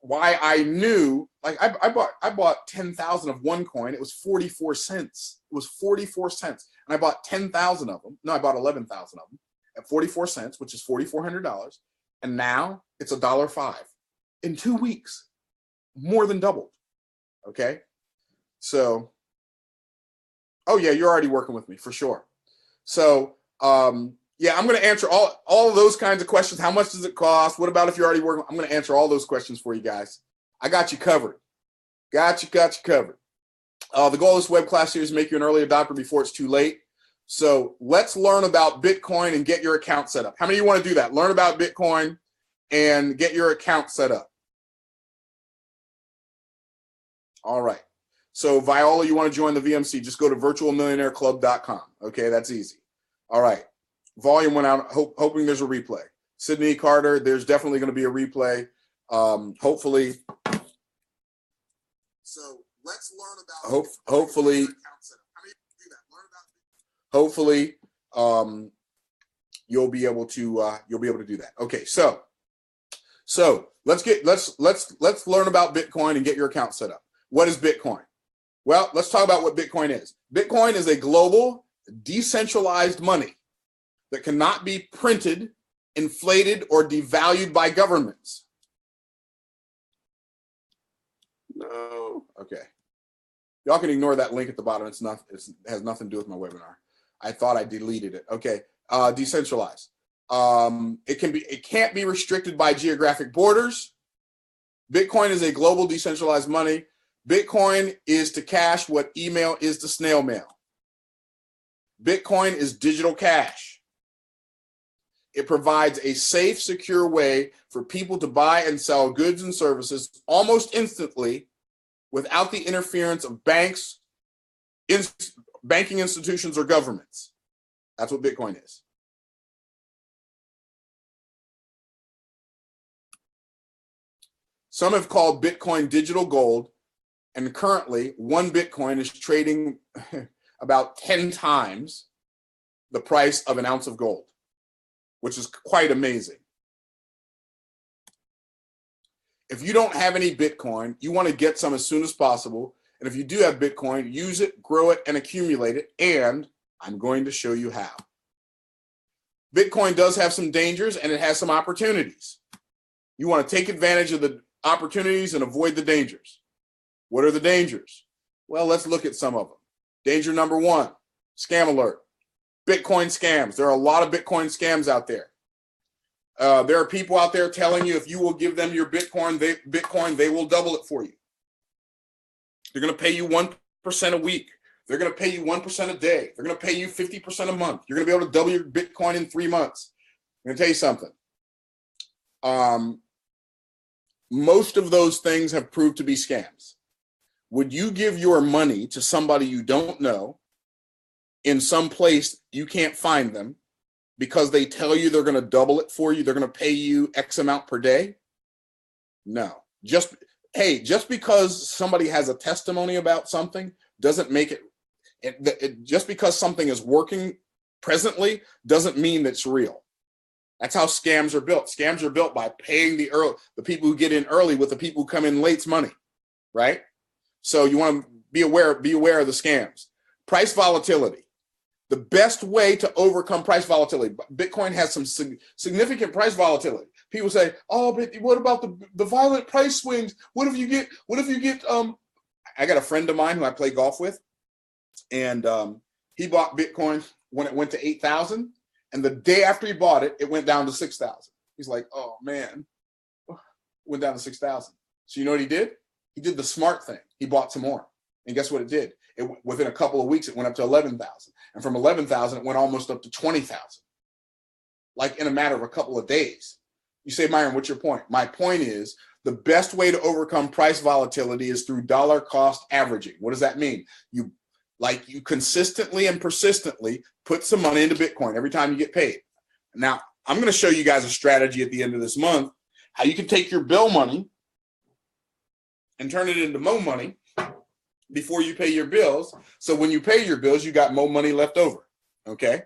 why I knew, like I bought 10,000 of one coin. It was 44 cents. It was 44 cents. And I bought 10,000 of them. No, I bought 11,000 of them at 44 cents, which is $4,400. And now it's $1.05 in 2 weeks, more than doubled. Okay. So, oh yeah, you're already working with me for sure. So, Yeah, I'm going to answer all of those kinds of questions. How much does it cost? What about if you're already working? I'm going to answer all those questions for you guys. I got you covered. Got you covered. The goal of this web class series is to make you an early adopter before it's too late. So let's learn about Bitcoin and get your account set up. How many of you want to do that? Learn about Bitcoin and get your account set up. All right. So Viola, you want to join the VMC, just go to virtualmillionaireclub.com. Okay, that's easy. All right. Volume went out, hoping there's a replay. Sydney Carter, there's definitely going to be a replay. Hopefully. So let's learn about hopefully you'll be able to do that. Okay, so let's learn about Bitcoin and get your account set up. What is Bitcoin? Well, let's talk about what Bitcoin is. Bitcoin is a global decentralized money that cannot be printed, inflated, or devalued by governments. No. Okay. Y'all can ignore that link at the bottom. It has nothing to do with my webinar. I thought I deleted it. Okay. Decentralized. It can't be restricted by geographic borders. Bitcoin is a global decentralized money. Bitcoin is to cash what email is to snail mail. Bitcoin is digital cash. It provides a safe, secure way for people to buy and sell goods and services almost instantly without the interference of banks, banking institutions, or governments. That's what Bitcoin is. Some have called Bitcoin digital gold, and currently one Bitcoin is trading about 10 times the price of an ounce of gold, which is quite amazing. If you don't have any Bitcoin, you want to get some as soon as possible. And if you do have Bitcoin, use it, grow it, and accumulate it. And I'm going to show you how. Bitcoin does have some dangers and it has some opportunities. You want to take advantage of the opportunities and avoid the dangers. What are the dangers? Well, let's look at some of them. Danger number one, scam alert. Bitcoin scams. There are a lot of Bitcoin scams out there. There are people out there telling you if you will give them your Bitcoin, they will double it for you. They're going to pay you 1% a week. They're going to pay you 1% a day. They're going to pay you 50% a month. You're going to be able to double your Bitcoin in 3 months. I'm going to tell you something. Most of those things have proved to be scams. Would you give your money to somebody you don't know in some place you can't find them because they tell you they're going to double it for you, they're going to pay you X amount per day? No. Just because somebody has a testimony about something doesn't make it just because something is working presently doesn't mean that's real. That's how scams are built. Scams are built by paying the people who get in early with the people who come in late's money, right? So you want to be aware of the scams. Price volatility. The best way to overcome price volatility. Bitcoin has some significant price volatility. People say, "Oh, but what about the violent price swings? What if you get I got a friend of mine who I play golf with, and he bought Bitcoin when it went to 8,000, and the day after he bought it, it went down to 6,000. He's like, "Oh man, it went down to 6,000." So you know what he did? He did the smart thing. He bought some more, and guess what it did? Within a couple of weeks, it went up to 11,000, and from 11,000, it went almost up to 20,000, like in a matter of a couple of days. You say, Myron, what's your point? My point is the best way to overcome price volatility is through dollar cost averaging. What does that mean? You consistently and persistently put some money into Bitcoin every time you get paid. Now, I'm going to show you guys a strategy at the end of this month, how you can take your bill money and turn it into Mo money before you pay your bills. So when you pay your bills, you got Mo money left over. Okay.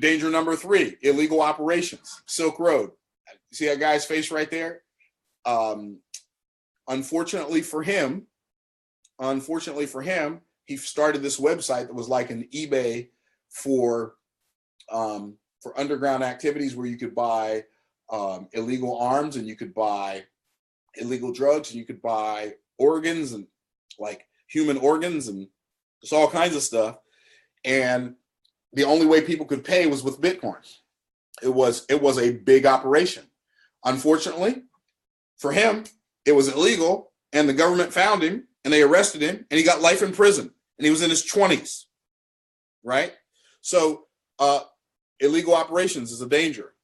Danger number 3, illegal operations. Silk Road. See that guy's face right there? Unfortunately for him, he started this website that was like an eBay for underground activities where you could buy illegal arms, and you could buy illegal drugs, and you could buy organs, and like human organs, and just all kinds of stuff. And the only way people could pay was with Bitcoin. It was a big operation. Unfortunately, for him, it was illegal, and the government found him, and they arrested him, and he got life in prison, and he was in his 20s, right? So illegal operations is a danger.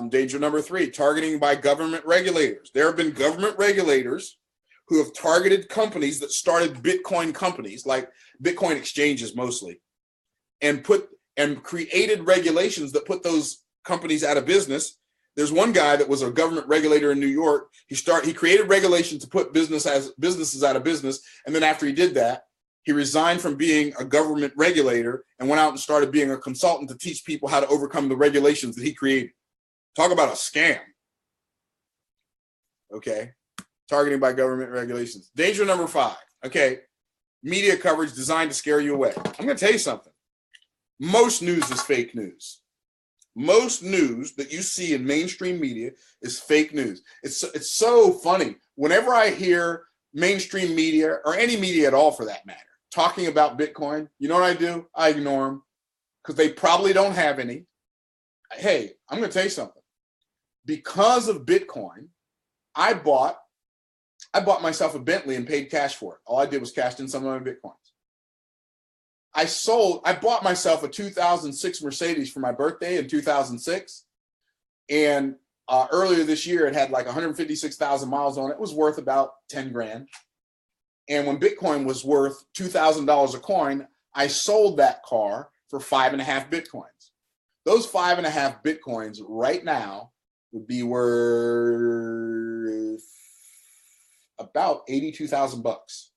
Danger number 3, targeting by government regulators. There have been government regulators who have targeted companies that started Bitcoin companies, like Bitcoin exchanges mostly, and created regulations that put those companies out of business. There's one guy that was a government regulator in New York. He created regulations to put businesses out of business, and then after he did that, he resigned from being a government regulator and went out and started being a consultant to teach people how to overcome the regulations that he created. Talk about a scam. Okay. Targeting by government regulations. Danger number 5. Okay. Media coverage designed to scare you away. I'm going to tell you something. Most news is fake news. Most news that you see in mainstream media is fake news. It's so funny. Whenever I hear mainstream media, or any media at all for that matter, talking about Bitcoin, you know what I do? I ignore them because they probably don't have any. Hey, I'm going to tell you something. Because of Bitcoin, I bought myself a Bentley and paid cash for it. All I did was cash in some of my Bitcoins. I bought myself a 2006 Mercedes for my birthday in 2006. And earlier this year, it had like 156,000 miles on it. It was worth about 10 grand. And when Bitcoin was worth $2,000 a coin, I sold that car for 5.5 Bitcoins. Those 5.5 Bitcoins right now would be worth about 82,000 bucks,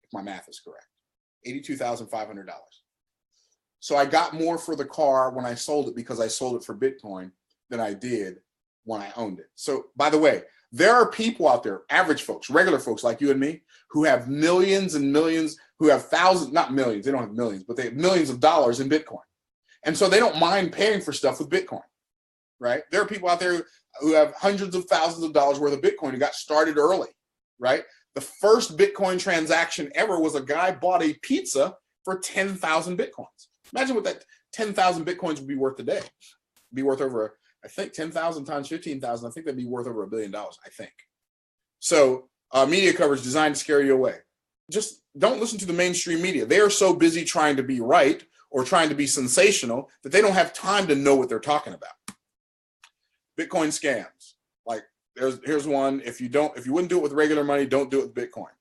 if my math is correct. $82,500. So I got more for the car when I sold it because I sold it for Bitcoin than I did when I owned it. So, by the way, there are people out there, average folks, regular folks like you and me, who have millions and millions, who have thousands, not millions, they don't have millions, but they have millions of dollars in Bitcoin. And so they don't mind paying for stuff with Bitcoin, right? There are people out there who have hundreds of thousands of dollars worth of Bitcoin who got started early, right? The first Bitcoin transaction ever was a guy bought a pizza for 10,000 Bitcoins. Imagine what that 10,000 Bitcoins would be worth today. It'd be worth over, I think 10,000 times 15,000, I think that'd be worth over $1 billion, I think. So media coverage designed to scare you away. Just don't listen to the mainstream media. They are so busy trying to be right or trying to be sensational that they don't have time to know what they're talking about. Bitcoin scams. Like here's one. If you wouldn't do it with regular money, don't do it with Bitcoin.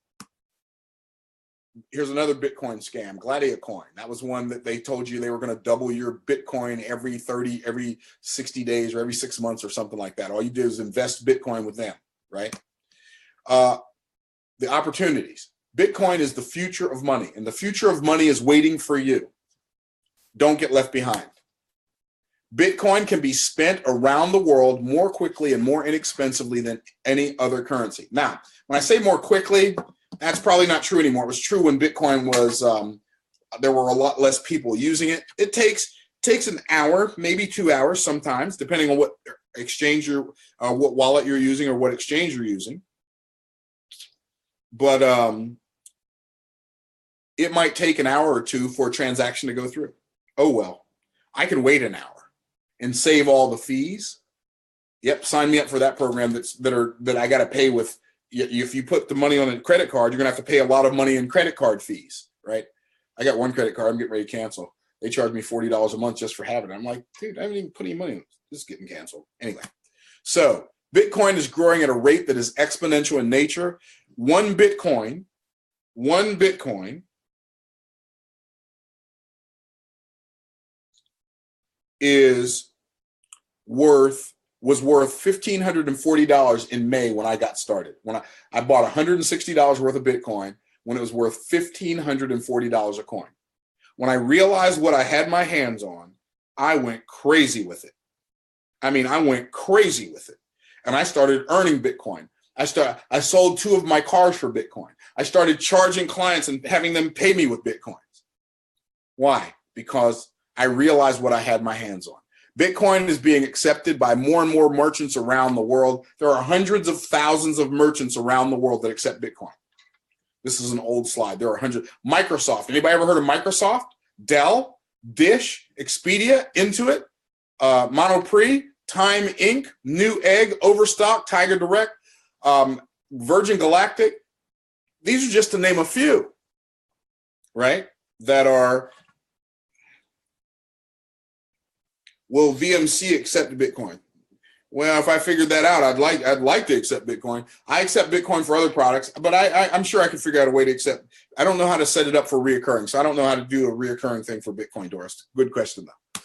Here's another Bitcoin scam, Gladiator coin. That was one that they told you they were going to double your Bitcoin every 60 days or every 6 months or something like that. All you do is invest Bitcoin with them, right? The opportunities. Bitcoin is the future of money, and the future of money is waiting for you. Don't get left behind. Bitcoin can be spent around the world more quickly and more inexpensively than any other currency. Now, when I say more quickly, that's probably not true anymore. It was true when Bitcoin was, there were a lot less people using it. It takes an hour, maybe 2 hours sometimes, depending on what exchange what wallet you're using or what exchange you're using. But it might take an hour or two for a transaction to go through. Oh, well, I can wait an hour and save all the fees. Yep, sign me up for that program that I got to pay with. If you put the money on a credit card, you're going to have to pay a lot of money in credit card fees, right? I got one credit card I'm getting ready to cancel. They charge me $40 a month just for having it. I'm like, dude, I haven't even put any money in it. This is getting canceled. Anyway, so Bitcoin is growing at a rate that is exponential in nature. One Bitcoin was worth $1,540 in May when I got started. When I bought $160 worth of Bitcoin when it was worth $1,540 a coin. When I realized what I had my hands on, I went crazy with it. I mean, I went crazy with it. And I started earning Bitcoin. I sold 2 of my cars for Bitcoin. I started charging clients and having them pay me with Bitcoins. Why? Because I realized what I had my hands on. Bitcoin is being accepted by more and more merchants around the world. There are hundreds of thousands of merchants around the world that accept Bitcoin. This is an old slide. There are hundreds. Microsoft. Anybody ever heard of Microsoft? Dell? Dish, Expedia, Intuit, Monoprix, Time Inc., Newegg, Overstock, Tiger Direct, Virgin Galactic. These are just to name a few, right? That are, will VMC accept Bitcoin? Well, if I figured that out, I'd like to accept Bitcoin. I accept Bitcoin for other products, but I'm sure I could figure out a way to accept. I don't know how to set it up for reoccurring, so I don't know how to do a reoccurring thing for Bitcoin, Doris. Good question, though.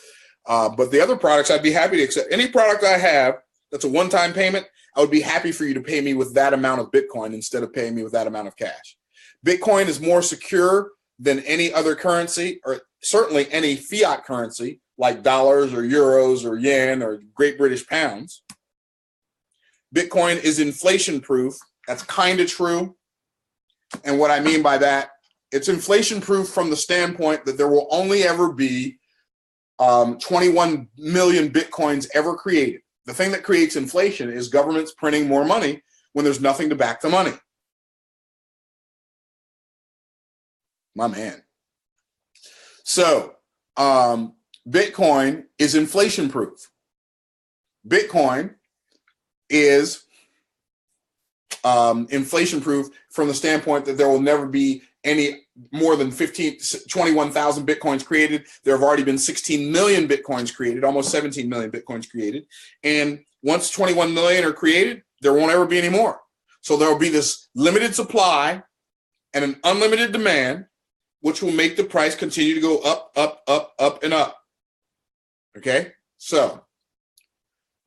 But the other products, I'd be happy to accept. Any product I have that's a one-time payment, I would be happy for you to pay me with that amount of Bitcoin instead of paying me with that amount of cash. Bitcoin is more secure than any other currency, or certainly any fiat currency, like dollars or euros or yen or Great British pounds. Bitcoin is inflation proof. That's kind of true. And what I mean by that, it's inflation proof from the standpoint that there will only ever be 21 million Bitcoins ever created. The thing that creates inflation is governments printing more money when there's nothing to back the money. My man. So, Bitcoin is inflation proof. Bitcoin is inflation proof from the standpoint that there will never be any more than 21,000 Bitcoins created. There have already been 16 million Bitcoins created, almost 17 million Bitcoins created. And once 21 million are created, there won't ever be any more. So there will be this limited supply and an unlimited demand, which will make the price continue to go up, up, up, up, and up. Okay, so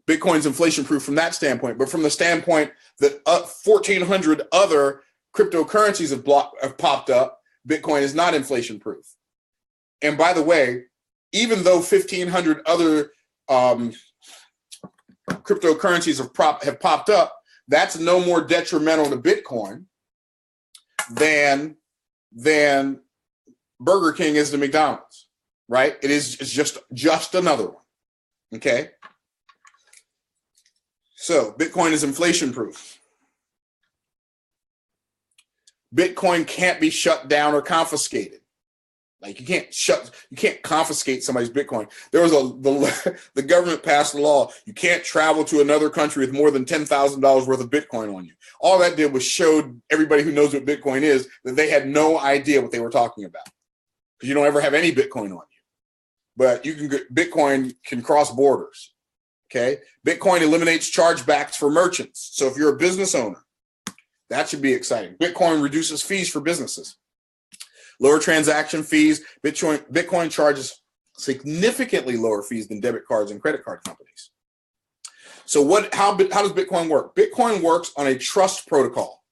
Bitcoin's inflation proof from that standpoint, but from the standpoint that 1,400 other cryptocurrencies have popped up, Bitcoin is not inflation proof. And by the way, even though 1,500 other cryptocurrencies have popped up, that's no more detrimental to Bitcoin than Burger King is to McDonald's, right? It's just another one. Okay. So Bitcoin is inflation proof. Bitcoin can't be shut down or confiscated. Like you can't confiscate somebody's Bitcoin. There was the government passed a law. You can't travel to another country with more than $10,000 worth of Bitcoin on you. All that did was showed everybody who knows what Bitcoin is that they had no idea what they were talking about. Because you don't ever have any Bitcoin on you. But Bitcoin can cross borders. Okay. Bitcoin eliminates chargebacks for merchants. So if you're a business owner, that should be exciting. Bitcoin reduces fees for businesses. Lower transaction fees. Bitcoin charges significantly lower fees than debit cards and credit card companies. So how does Bitcoin work? Bitcoin works on a trust protocol.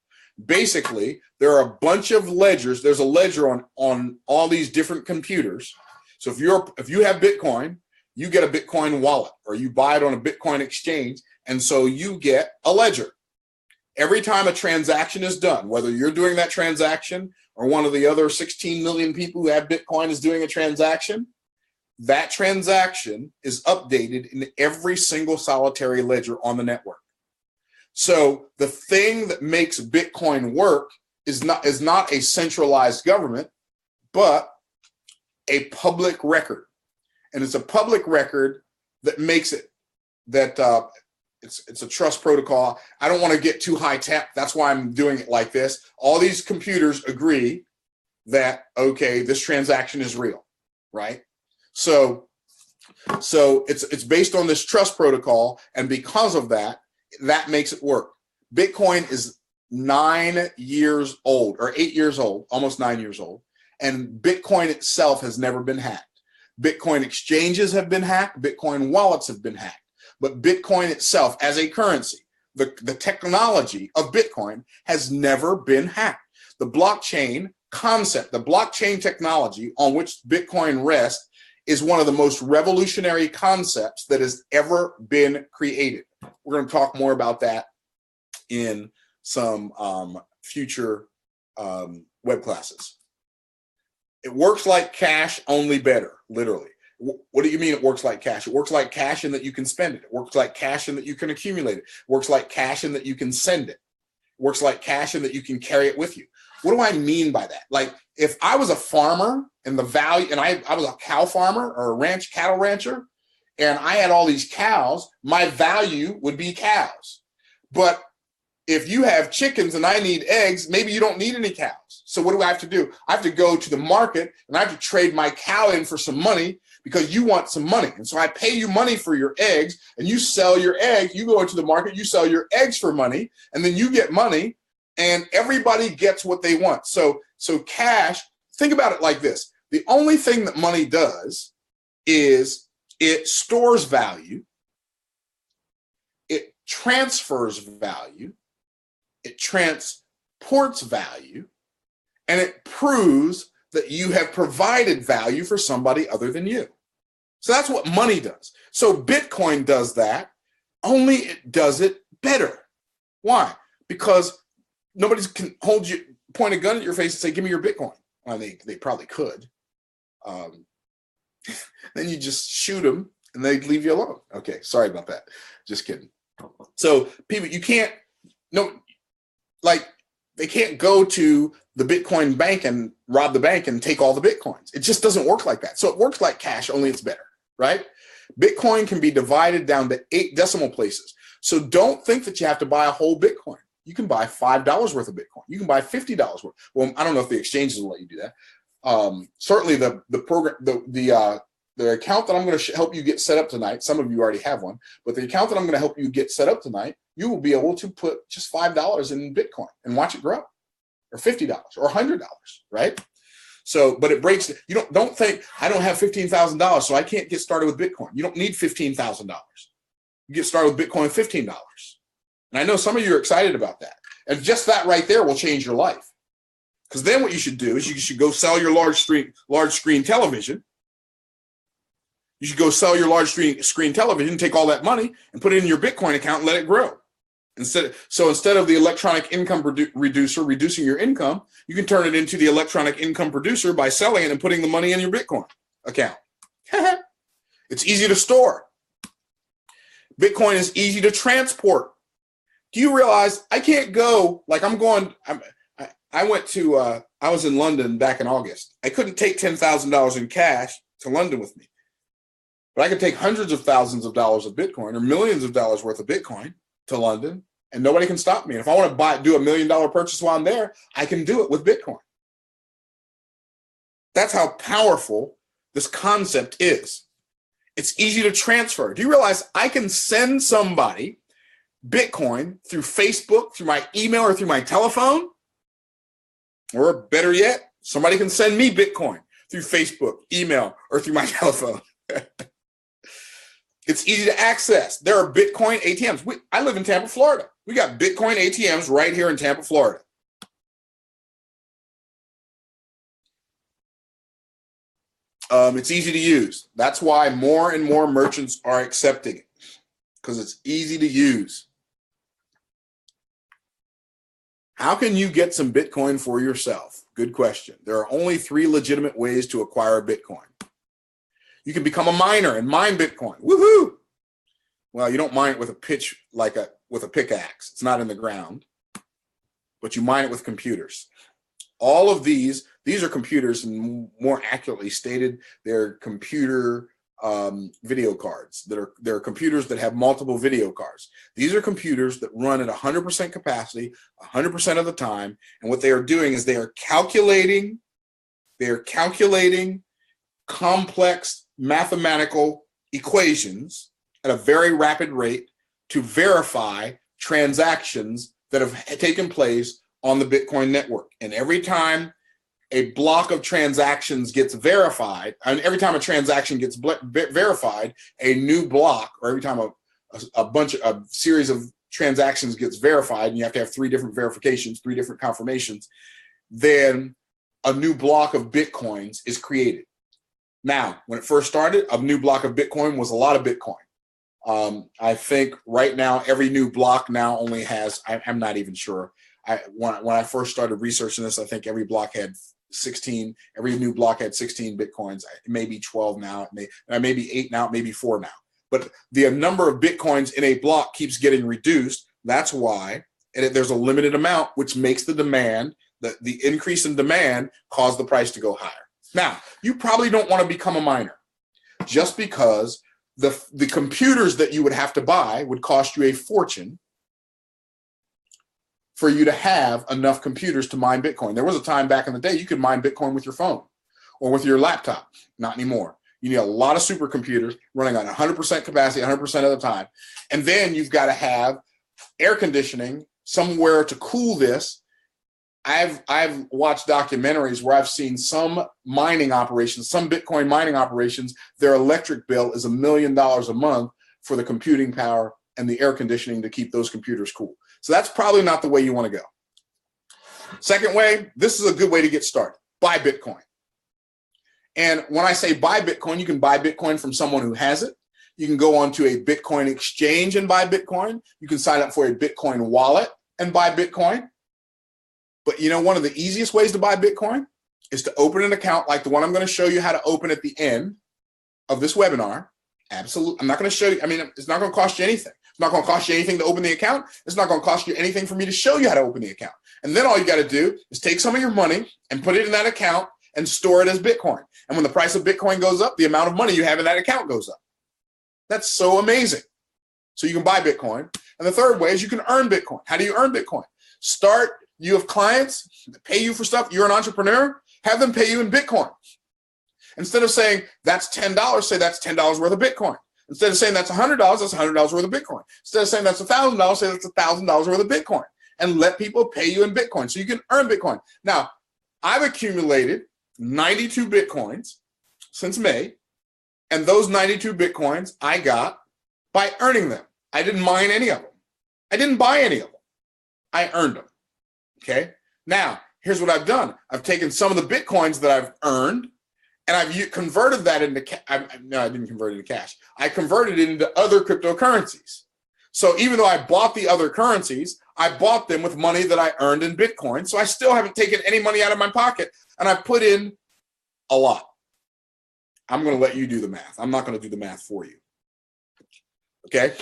Basically, there are a bunch of ledgers. There's a ledger on all these different computers. So if you have Bitcoin, you get a Bitcoin wallet, or you buy it on a Bitcoin exchange, and so you get a ledger. Every time a transaction is done, whether you're doing that transaction or one of the other 16 million people who have Bitcoin is doing a transaction, that transaction is updated in every single solitary ledger on the network. So the thing that makes Bitcoin work is not a centralized government, but a public record. And it's a public record that makes it that it's a trust protocol. I don't want to get too high tech. That's why I'm doing it like this. All these computers agree that, okay, this transaction is real, right? So it's based on this trust protocol. And because of that, that makes it work. Bitcoin is 9 years old, or 8 years old, almost 9 years old. And Bitcoin itself has never been hacked. Bitcoin exchanges have been hacked. Bitcoin wallets have been hacked. But Bitcoin itself as a currency, the technology of Bitcoin has never been hacked. The blockchain concept, the blockchain technology on which Bitcoin rests is one of the most revolutionary concepts that has ever been created. We're going to talk more about that in some future web classes. It works like cash, only better, literally. What do you mean it works like cash? It works like cash in that you can spend it. It works like cash in that you can accumulate it. It works like cash in that you can send it. It works like cash in that you can carry it with you. What do I mean by that? Like, if I was a farmer and the value, and I was a cow farmer or a cattle rancher, and I had all these cows, my value would be cows. But if you have chickens and I need eggs, maybe you don't need any cows. So what do I have to do? I have to go to the market and I have to trade my cow in for some money because you want some money. And so I pay you money for your eggs and you sell your eggs. You go into the market, you sell your eggs for money, and then you get money and everybody gets what they want. So cash, think about it like this. The only thing that money does is it stores value, it transfers value, it transports value, and it proves that you have provided value for somebody other than you. So that's what money does. So Bitcoin does that, only it does it better. Why? Because nobody can hold you, point a gun at your face and say, give me your Bitcoin. Well, they probably could. Then you just shoot them and they leave you alone. Okay, sorry about that. Just kidding. So people, you can't, they can't go to the Bitcoin bank and rob the bank and take all the Bitcoins. It just doesn't work like that. So it works like cash, only it's better, right? Bitcoin can be divided down to 8 decimal places. So don't think that you have to buy a whole Bitcoin. You can buy $5 worth of Bitcoin. You can buy $50 worth. Well, I don't know if the exchanges will let you do that. Certainly the program, the account that I'm going to help you get set up tonight, some of you already have one, but the account that I'm going to help you get set up tonight, you will be able to put just $5 in Bitcoin and watch it grow, or $50 or $100, right? So, but it breaks, you don't think, I don't have $15,000, so I can't get started with Bitcoin. You don't need $15,000. You get started with Bitcoin $15. And I know some of you are excited about that. And just that right there will change your life. Because then what you should do is you should go sell your large screen television. You should go sell your large screen television, take all that money and put it in your Bitcoin account and let it grow. Instead of the electronic income reducer reducing your income, you can turn it into the electronic income producer by selling it and putting the money in your Bitcoin account. It's easy to store. Bitcoin is easy to transport. Do you realize I can't go, like I was in London back in August. I couldn't take $10,000 in cash to London with me. But I could take hundreds of thousands of dollars of Bitcoin or millions of dollars worth of Bitcoin to London, and nobody can stop me. And if I want to do $1 million purchase while I'm there, I can do it with Bitcoin. That's how powerful this concept is. It's easy to transfer. Do you realize I can send somebody Bitcoin through Facebook, through my email, or through my telephone? Or better yet, somebody can send me Bitcoin through Facebook, email, or through my telephone. It's easy to access. There are Bitcoin ATMs. I live in Tampa, Florida. We got Bitcoin ATMs right here in Tampa, Florida. It's easy to use. That's why more and more merchants are accepting it, because it's easy to use. How can you get some Bitcoin for yourself? Good question. There are only 3 legitimate ways to acquire Bitcoin. You can become a miner and mine Bitcoin. Woohoo! Well, you don't mine it with a pickaxe. It's not in the ground, but you mine it with computers. All of these are computers, and more accurately stated, they're computer video cards. They're computers that have multiple video cards. These are computers that run at 100% capacity, 100% of the time. And what they are doing is they are calculating complex mathematical equations at a very rapid rate to verify transactions that have taken place on the Bitcoin network. And every time a block of transactions gets verified, and every time a transaction gets verified, a new block, or every time a series of transactions gets verified, and you have to have 3 different verifications, 3 different confirmations, then a new block of Bitcoins is created. Now, when it first started, a new block of Bitcoin was a lot of Bitcoin. I think right now, every new block now only has, I'm not even sure. When I first started researching this, I think every block had 16, every new block had 16 Bitcoins. It may be 12 now, it may be 8 now, it may be 4 now. But the number of Bitcoins in a block keeps getting reduced. That's why there's a limited amount, which makes the demand The increase in demand caused the price to go higher. Now, you probably don't want to become a miner just because the computers that you would have to buy would cost you a fortune for you to have enough computers to mine Bitcoin. There was a time back in the day you could mine Bitcoin with your phone or with your laptop. Not anymore. You need a lot of supercomputers running on 100% capacity 100% of the time. And then you've got to have air conditioning somewhere to cool this. I've watched documentaries where I've seen some mining operations, some Bitcoin mining operations, their electric bill is $1 million a month for the computing power and the air conditioning to keep those computers cool. So that's probably not the way you want to go. Second way, this is a good way to get started. Buy Bitcoin. And when I say buy Bitcoin, you can buy Bitcoin from someone who has it. You can go onto a Bitcoin exchange and buy Bitcoin. You can sign up for a Bitcoin wallet and buy Bitcoin. But you know, one of the easiest ways to buy Bitcoin is to open an account like the one I'm going to show you how to open at the end of this webinar. Absolutely. I'm not going to show you. I mean, it's not going to cost you anything. It's not going to cost you anything to open the account. It's not going to cost you anything for me to show you how to open the account. And then all you got to do is take some of your money and put it in that account and store it as Bitcoin. And when the price of Bitcoin goes up, the amount of money you have in that account goes up. That's so amazing. So you can buy Bitcoin. And the third way is you can earn Bitcoin. How do you earn Bitcoin? You have clients that pay you for stuff. You're an entrepreneur. Have them pay you in Bitcoin. Instead of saying that's $10, say that's $10 worth of Bitcoin. Instead of saying that's $100, that's $100 worth of Bitcoin. Instead of saying that's $1,000, say that's $1,000 worth of Bitcoin. And let people pay you in Bitcoin so you can earn Bitcoin. Now, I've accumulated 92 Bitcoins since May. And those 92 Bitcoins I got by earning them. I didn't mine any of them. I didn't buy any of them. I earned them. Okay. Now, here's what I've done. I've taken some of the Bitcoins that I've earned and I've converted that into no, I didn't convert it into cash. I converted it into other cryptocurrencies. So even though I bought the other currencies, I bought them with money that I earned in Bitcoin. So I still haven't taken any money out of my pocket and I've put in a lot. I'm going to let you do the math. I'm not going to do the math for you. Okay.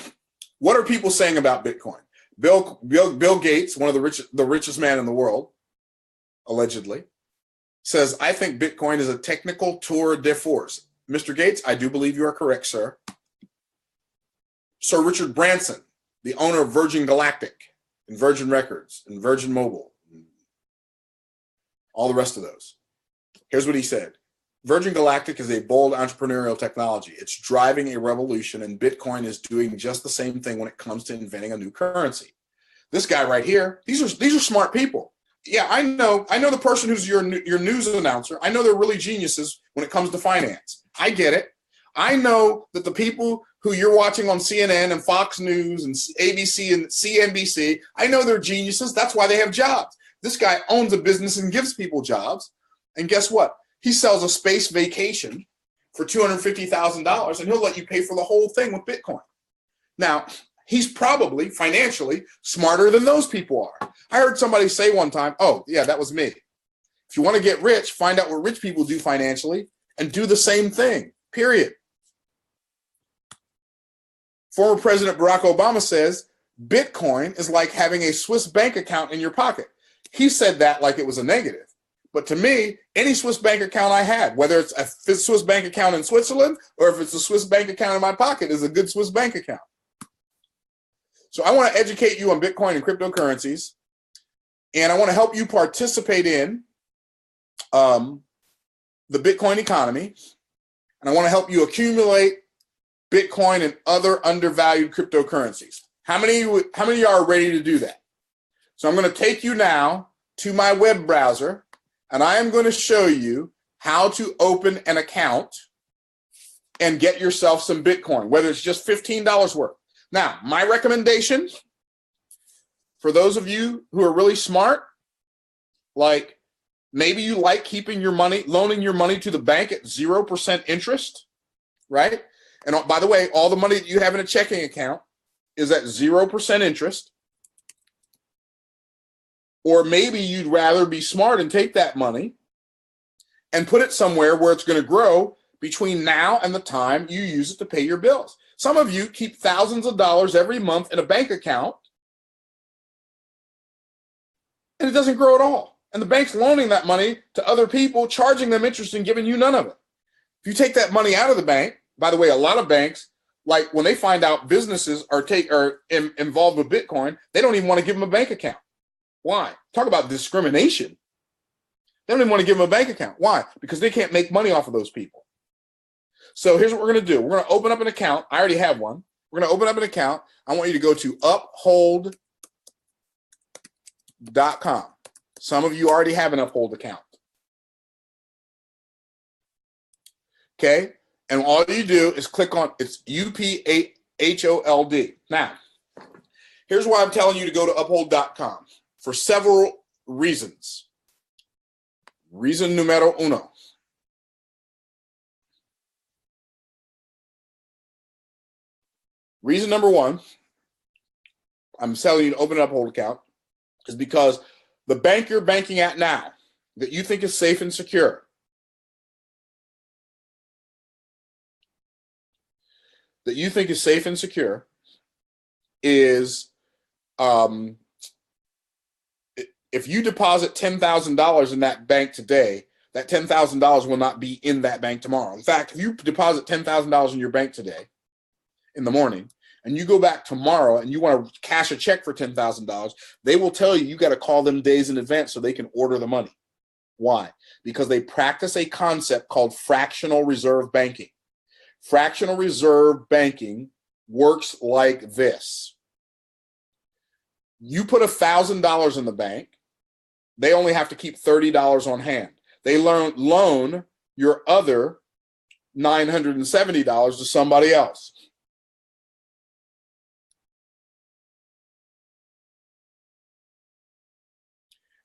What are people saying about Bitcoin? Bill Gates, one of the richest man in the world, allegedly, says, I think Bitcoin is a technical tour de force. Mr. Gates, I do believe you are correct, sir. Sir Richard Branson, the owner of Virgin Galactic and Virgin Records and Virgin Mobile, and all the rest of those. Here's what he said. Virgin Galactic is a bold entrepreneurial technology. It's driving a revolution, and Bitcoin is doing just the same thing when it comes to inventing a new currency. This guy right here, these are smart people. Yeah, I know the person who's your news announcer. I know they're really geniuses when it comes to finance. I get it. I know that the people who you're watching on CNN and Fox News and ABC and CNBC, I know they're geniuses. That's why they have jobs. This guy owns a business and gives people jobs. And guess what? He sells a space vacation for $250,000 and he'll let you pay for the whole thing with Bitcoin. Now, he's probably financially smarter than those people are. I heard somebody say one time, oh, yeah, that was me. If you want to get rich, find out what rich people do financially and do the same thing, period. Former President Barack Obama says Bitcoin is like having a Swiss bank account in your pocket. He said that like it was a negative. But to me, any Swiss bank account I had, whether it's a Swiss bank account in Switzerland or if it's a Swiss bank account in my pocket, is a good Swiss bank account. So I want to educate you on Bitcoin and cryptocurrencies, and I want to help you participate in the Bitcoin economy, and I want to help you accumulate Bitcoin and other undervalued cryptocurrencies. How many of you are ready to do that? So I'm going to take you now to my web browser, and I am going to show you how to open an account and get yourself some Bitcoin, whether it's just $15 worth. Now, my recommendation for those of you who are really smart, like maybe you like keeping your money, loaning your money to the bank at 0% interest, right? And by the way, all the money that you have in a checking account is at 0% interest. Or maybe you'd rather be smart and take that money and put it somewhere where it's going to grow between now and the time you use it to pay your bills. Some of you keep thousands of dollars every month in a bank account and it doesn't grow at all. And the bank's loaning that money to other people, charging them interest and giving you none of it. If you take that money out of the bank, by the way, a lot of banks, like when they find out businesses are involved with Bitcoin, they don't even want to give them a bank account. Why? Talk about discrimination. They don't even want to give them a bank account. Why? Because they can't make money off of those people. So here's what we're going to do. We're going to open up an account. I already have one. We're going to open up an account. I want you to go to uphold.com. Some of you already have an Uphold account. Okay? And all you do is click on, it's UPHOLD. Now, here's why I'm telling you to go to uphold.com for several reasons. Reason numero uno. Reason number one, I'm telling you to open an Uphold account, is because the bank you're banking at now that you think is safe and secure, is if you deposit $10,000 in that bank today, that $10,000 will not be in that bank tomorrow. In fact, if you deposit $10,000 in your bank today in the morning, and you go back tomorrow and you want to cash a check for $10,000, they will tell you got to call them days in advance so they can order the money. Why? Because they practice a concept called fractional reserve banking. Fractional reserve banking works like this. You put $1,000 in the bank, they only have to keep $30 on hand. They loan your other $970 to somebody else.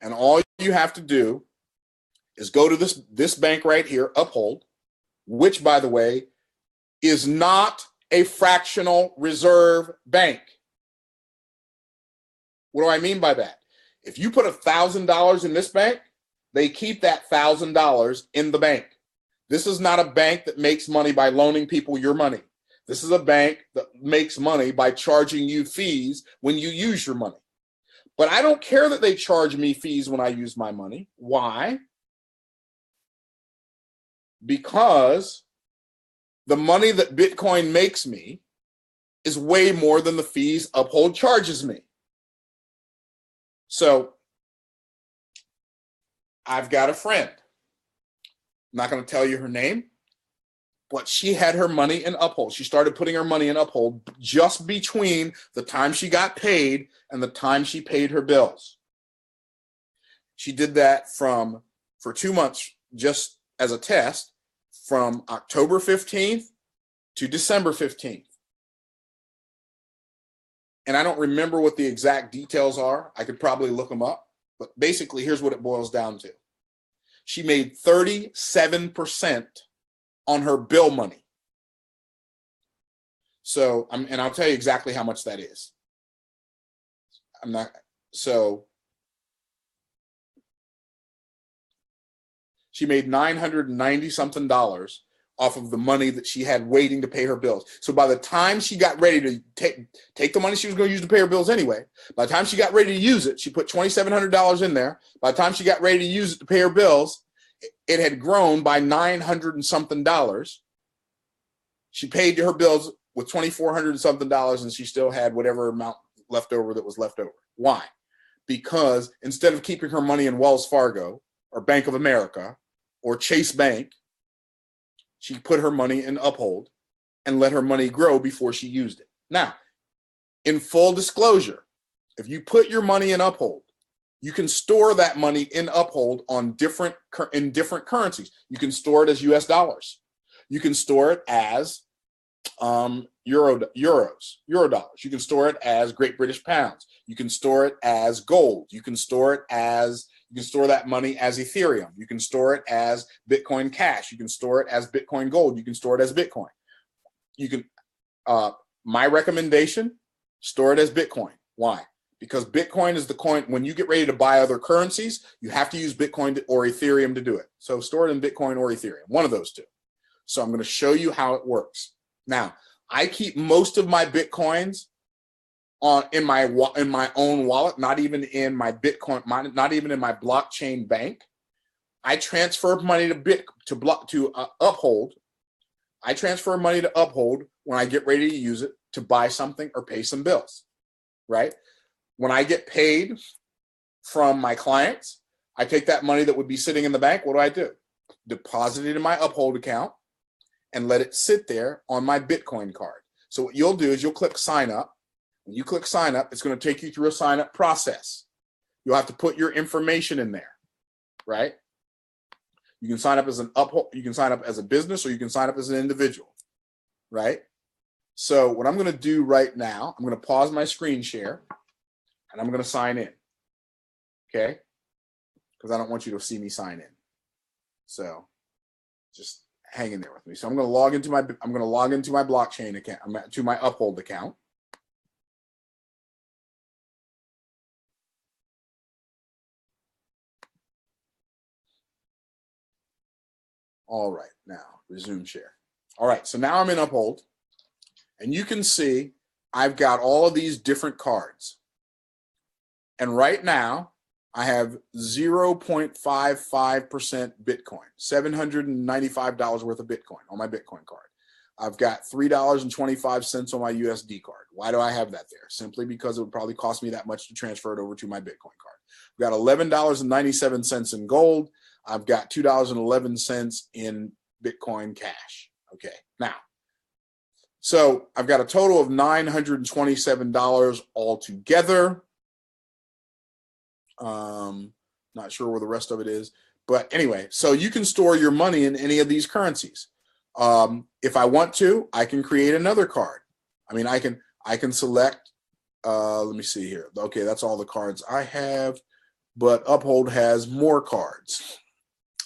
And all you have to do is go to this bank right here, Uphold, which, by the way, is not a fractional reserve bank. What do I mean by that? If you put $1,000 in this bank, they keep that $1,000 in the bank. This is not a bank that makes money by loaning people your money. This is a bank that makes money by charging you fees when you use your money. But I don't care that they charge me fees when I use my money. Why? Because the money that Bitcoin makes me is way more than the fees Uphold charges me. So I've got a friend. I'm not going to tell you her name, but she had her money in Uphold. She started putting her money in Uphold just between the time she got paid and the time she paid her bills. She did that for 2 months, just as a test, from October 15th to December 15th. And I don't remember what the exact details are. I could probably look them up. But basically, here's what it boils down to. She made 37% on her bill money. So, and I'll tell you exactly how much that is. She made $990 something off of the money that she had waiting to pay her bills. So by the time she got ready to take the money she was going to use to pay her bills anyway, by the time she got ready to use it, she put $2,700 in there. By the time she got ready to use it to pay her bills, it had grown by $900 and something. She paid her bills with $2,400 and something, and she still had whatever amount left over that was left over. Why? Because instead of keeping her money in Wells Fargo or Bank of America or Chase Bank, she put her money in Uphold and let her money grow before she used it. Now, in full disclosure, if you put your money in Uphold, you can store that money in Uphold in different currencies. You can store it as US dollars. You can store it as euro dollars. You can store it as Great British pounds. You can store it as gold. You can store that money as Ethereum. You can store it as Bitcoin Cash. You can store it as Bitcoin Gold. You can store it as Bitcoin. You can, my recommendation, store it as Bitcoin. Why? Because Bitcoin is the coin. When you get ready to buy other currencies, you have to use Bitcoin or Ethereum to do it. So store it in Bitcoin or Ethereum, one of those two. So I'm going to show you how it works. Now, I keep most of my Bitcoins in my own wallet, not even in my Bitcoin, not even in my blockchain bank. I transfer money to Uphold. I transfer money to Uphold when I get ready to use it to buy something or pay some bills, right? When I get paid from my clients, I take that money that would be sitting in the bank. What do? Deposit it in my Uphold account and let it sit there on my Bitcoin card. So what you'll do is you'll click sign up. When you click sign up, it's going to take you through a sign up process. You'll have to put your information in there, right? You can sign up as an Uphold, you can sign up as a business, or you can sign up as an individual, right? So what I'm going to do right now, I'm going to pause my screen share and I'm going to sign in. Okay? Because I don't want you to see me sign in. So just hang in there with me. So I'm going to log into my blockchain account, to my Uphold account. All right, now resume share. All right, so now I'm in Uphold, and you can see I've got all of these different cards. And right now, I have 0.55% Bitcoin, $795 worth of Bitcoin on my Bitcoin card. I've got $3.25 on my USD card. Why do I have that there? Simply because it would probably cost me that much to transfer it over to my Bitcoin card. I've got $11.97 in gold. I've got $2.11 in Bitcoin Cash. Okay, now, so I've got a total of $927 altogether. Not sure where the rest of it is, but anyway, so you can store your money in any of these currencies. If I want to, I can create another card. I mean, I can select, let me see here. Okay, that's all the cards I have, but Uphold has more cards.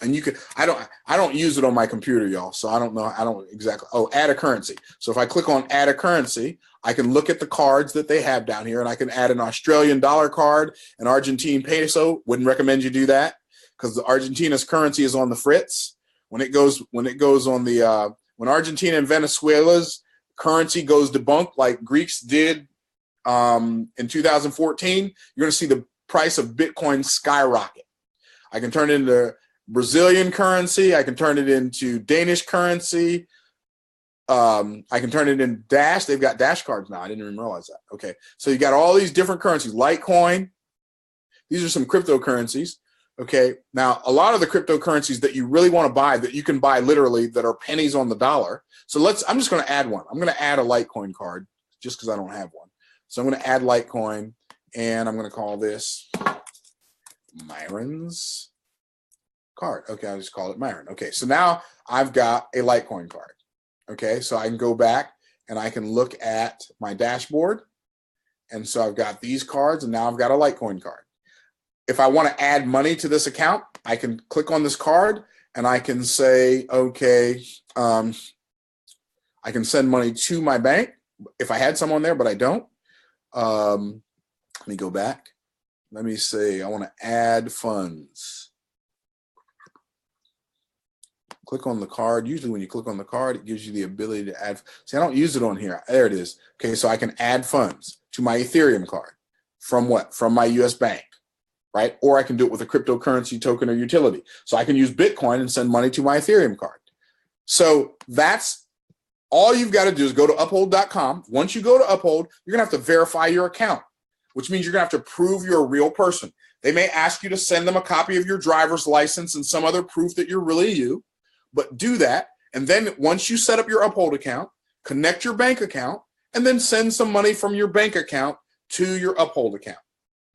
And you can, I don't use it on my computer, y'all. So I don't know. I don't exactly. Oh, add a currency. So if I click on add a currency, I can look at the cards that they have down here, and I can add an Australian dollar card, an Argentine peso. Wouldn't recommend you do that because the Argentina's currency is on the fritz. When Argentina and Venezuela's currency goes debunked, like Greeks did in 2014, you're going to see the price of Bitcoin skyrocket. I can turn it into Brazilian currency. I can turn it into Danish currency. I can turn it in Dash. They've got Dash cards now. I didn't even realize that. Okay. So you got all these different currencies. Litecoin. These are some cryptocurrencies. Okay. Now, a lot of the cryptocurrencies that you really want to buy, that you can buy literally, that are pennies on the dollar. So I'm just going to add one. I'm going to add a Litecoin card just because I don't have one. So I'm going to add Litecoin, and I'm going to call this Myron's card. Okay, I'll just call it Myron. Okay, so now I've got a Litecoin card. Okay, so I can go back and I can look at my dashboard. And so I've got these cards, and now I've got a Litecoin card. If I want to add money to this account, I can click on this card and I can say, okay, I can send money to my bank if I had some on there, but I don't. Let me go back. Let me say I want to add funds. Click on the card. Usually when you click on the card, it gives you the ability to add. See, I don't use it on here. There it is. Okay, so I can add funds to my Ethereum card. From what? From my US bank, right? Or I can do it with a cryptocurrency token or utility. So I can use Bitcoin and send money to my Ethereum card. So that's all you've got to do is go to uphold.com. Once you go to Uphold, you're going to have to verify your account, which means you're going to have to prove you're a real person. They may ask you to send them a copy of your driver's license and some other proof that you're really you. But do that, and then once you set up your Uphold account, connect your bank account, and then send some money from your bank account to your Uphold account.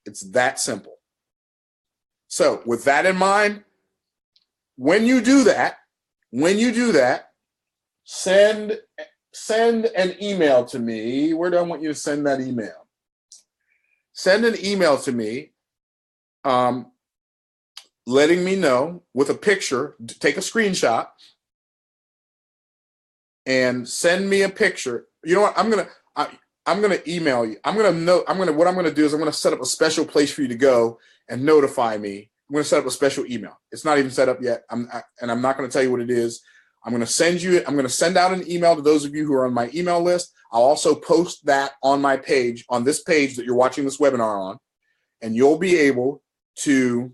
It's that simple. So with that in mind, when you do that, send an email to me. Where do I want you to send that email? Send an email to me, letting me know with a picture. Take a screenshot and send me a picture. You know what? I'm gonna email you. What I'm gonna do is I'm gonna set up a special place for you to go and notify me. I'm gonna set up a special email. It's not even set up yet. I'm not gonna tell you what it is. I'm going to send out an email to those of you who are on my email list. I'll also post that on my page, on this page that you're watching this webinar on, and you'll be able to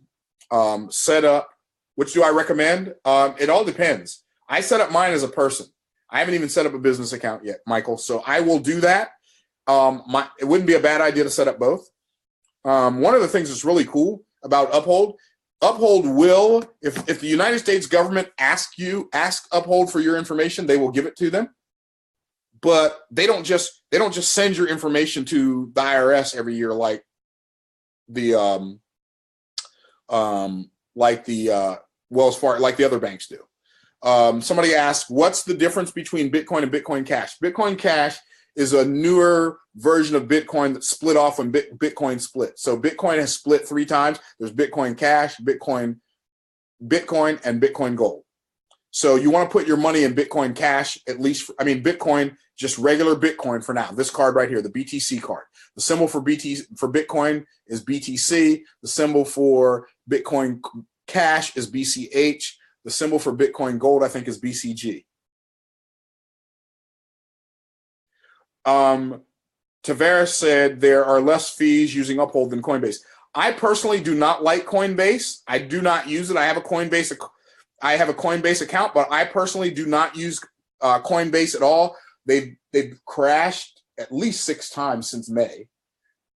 set up. Which do I recommend? It all depends. I set up mine as a person. I haven't even set up a business account yet, Michael. So I will do that. It wouldn't be a bad idea to set up both. One of the things that's really cool about Uphold will, if the United States government ask Uphold for your information, they will give it to them. But they don't just send your information to the IRS every year like the Wells Fargo, like the other banks do. Somebody asked, what's the difference between Bitcoin and Bitcoin Cash? Bitcoin Cash is a newer version of Bitcoin that split off when Bitcoin split. So Bitcoin has split 3 times. There's Bitcoin Cash, Bitcoin, and Bitcoin Gold. So you want to put your money in Bitcoin Cash, at least, Bitcoin, just regular Bitcoin for now. This card right here, the BTC card. The symbol for Bitcoin is BTC. The symbol for Bitcoin Cash is BCH. The symbol for Bitcoin Gold, I think, is BCG. Tavares said there are less fees using Uphold than Coinbase. I personally do not like Coinbase. I do not use it. I have a Coinbase account, but I personally do not use Coinbase at all. They've crashed at least 6 times since May,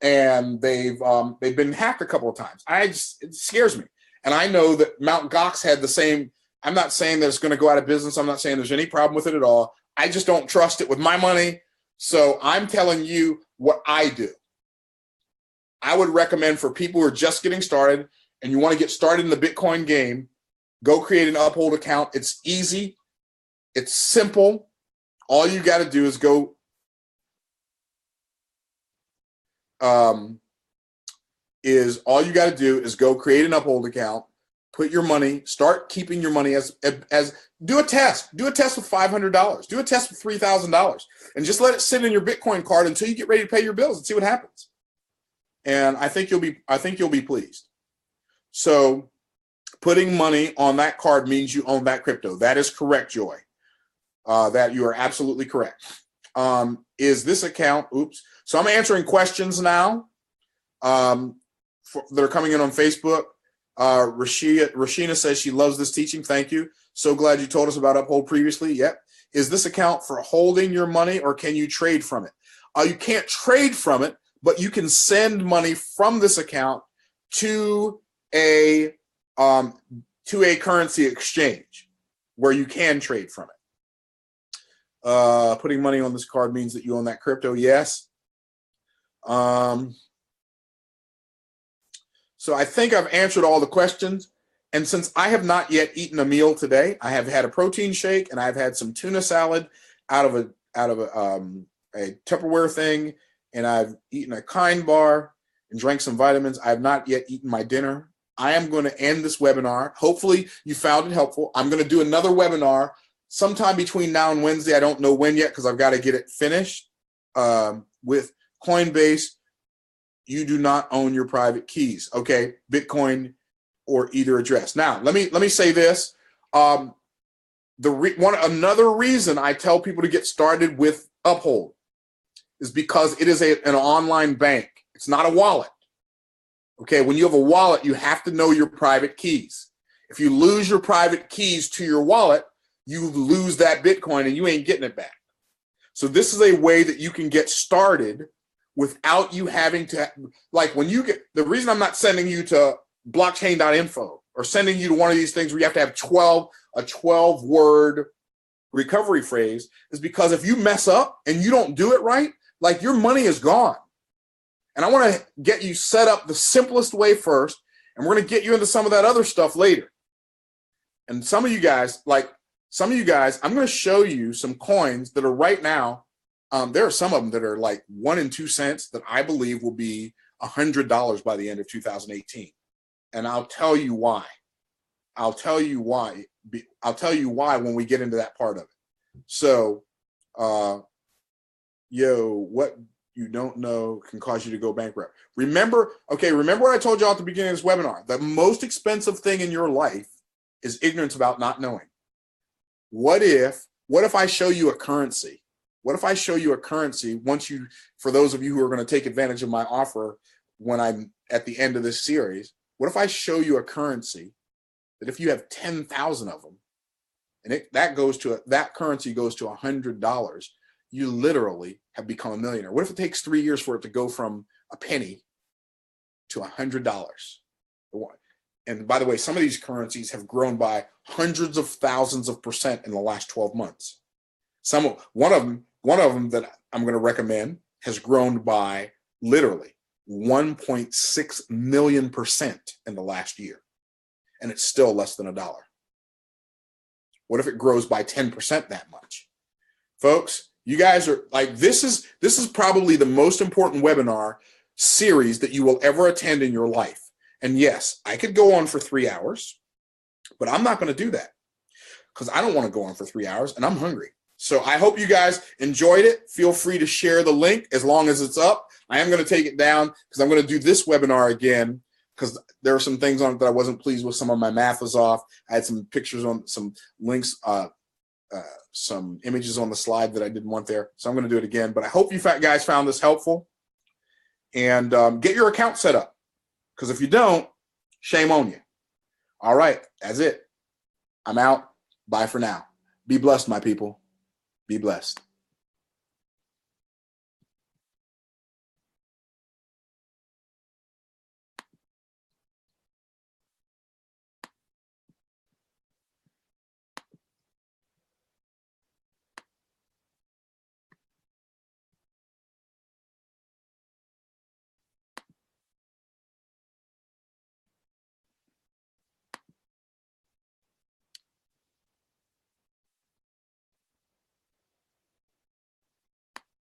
and they've been hacked a couple of times. It scares me. And I know that Mt. Gox had the same. I'm not saying that it's going to go out of business. I'm not saying there's any problem with it at all. I just don't trust it with my money. So I'm telling you what I do. I would recommend for people who are just getting started and you want to get started in the Bitcoin game, go create an Uphold account. It's easy. It's simple. All you got to do is go create an Uphold account, put your money, start keeping your money as do a test. Do a test with $500. Do a test with $3,000, and just let it sit in your Bitcoin card until you get ready to pay your bills and see what happens. And I think you'll be pleased. So putting money on that card means you own that crypto. That is correct, Joy. That you are absolutely correct. Is this account, so I'm answering questions now that are coming in on Facebook. Rashina says she loves this teaching. Thank you. So glad you told us about Uphold previously. Yep. Is this account for holding your money, or can you trade from it? You can't trade from it, but you can send money from this account to a currency exchange where you can trade from it. Putting money on this card means that you own that crypto. Yes. So I think I've answered all the questions. And since I have not yet eaten a meal today, I have had a protein shake and I've had some tuna salad out of a Tupperware thing, and I've eaten a Kind bar and drank some vitamins. I have not yet eaten my dinner. I am going to end this webinar. Hopefully you found it helpful. I'm going to do another webinar sometime between now and Wednesday. I don't know when yet because I've got to get it finished with Coinbase. You do not own your private keys. Okay, Bitcoin or either address. Now, let me say this. Another reason I tell people to get started with Uphold is because it is an online bank. It's not a wallet. Okay, when you have a wallet, you have to know your private keys. If you lose your private keys to your wallet, you lose that Bitcoin and you ain't getting it back. So this is a way that you can get started without you having to, the reason I'm not sending you to blockchain.info or sending you to one of these things where you have to have a 12-word recovery phrase is because if you mess up and you don't do it right, your money is gone. And I want to get you set up the simplest way first, and we're going to get you into some of that other stuff later. And some of you guys, I'm going to show you some coins that are right now. There are some of them that are 1 and 2 cents that I believe will be $100 by the end of 2018. And I'll tell you why. I'll tell you why when we get into that part of it. So, what you don't know can cause you to go bankrupt. Remember what I told you all at the beginning of this webinar. The most expensive thing in your life is ignorance about not knowing. what if I show you a currency? What if I show you a currency for those of you who are going to take advantage of my offer when I'm at the end of this series, what if I show you a currency that if you have 10,000 of them, and that currency goes to $100, you literally have become a millionaire. What if it takes 3 years for it to go from a penny to $100? And by the way, some of these currencies have grown by hundreds of thousands of percent in the last 12 months. One of them that I'm going to recommend has grown by literally 1.6 million% in the last year, and it's still less than $1. What if it grows by 10% that much? Folks, you guys are like, this is probably the most important webinar series that you will ever attend in your life. And yes, I could go on for 3 hours, but I'm not going to do that because I don't want to go on for 3 hours and I'm hungry. So I hope you guys enjoyed it. Feel free to share the link as long as it's up. I am going to take it down because I'm going to do this webinar again because there are some things on it that I wasn't pleased with. Some of my math was off. I had some pictures on some links, some images on the slide that I didn't want there. So I'm going to do it again. But I hope you guys found this helpful. And get your account set up. Because if you don't, shame on you. All right, that's it. I'm out. Bye for now. Be blessed, my people. Be blessed.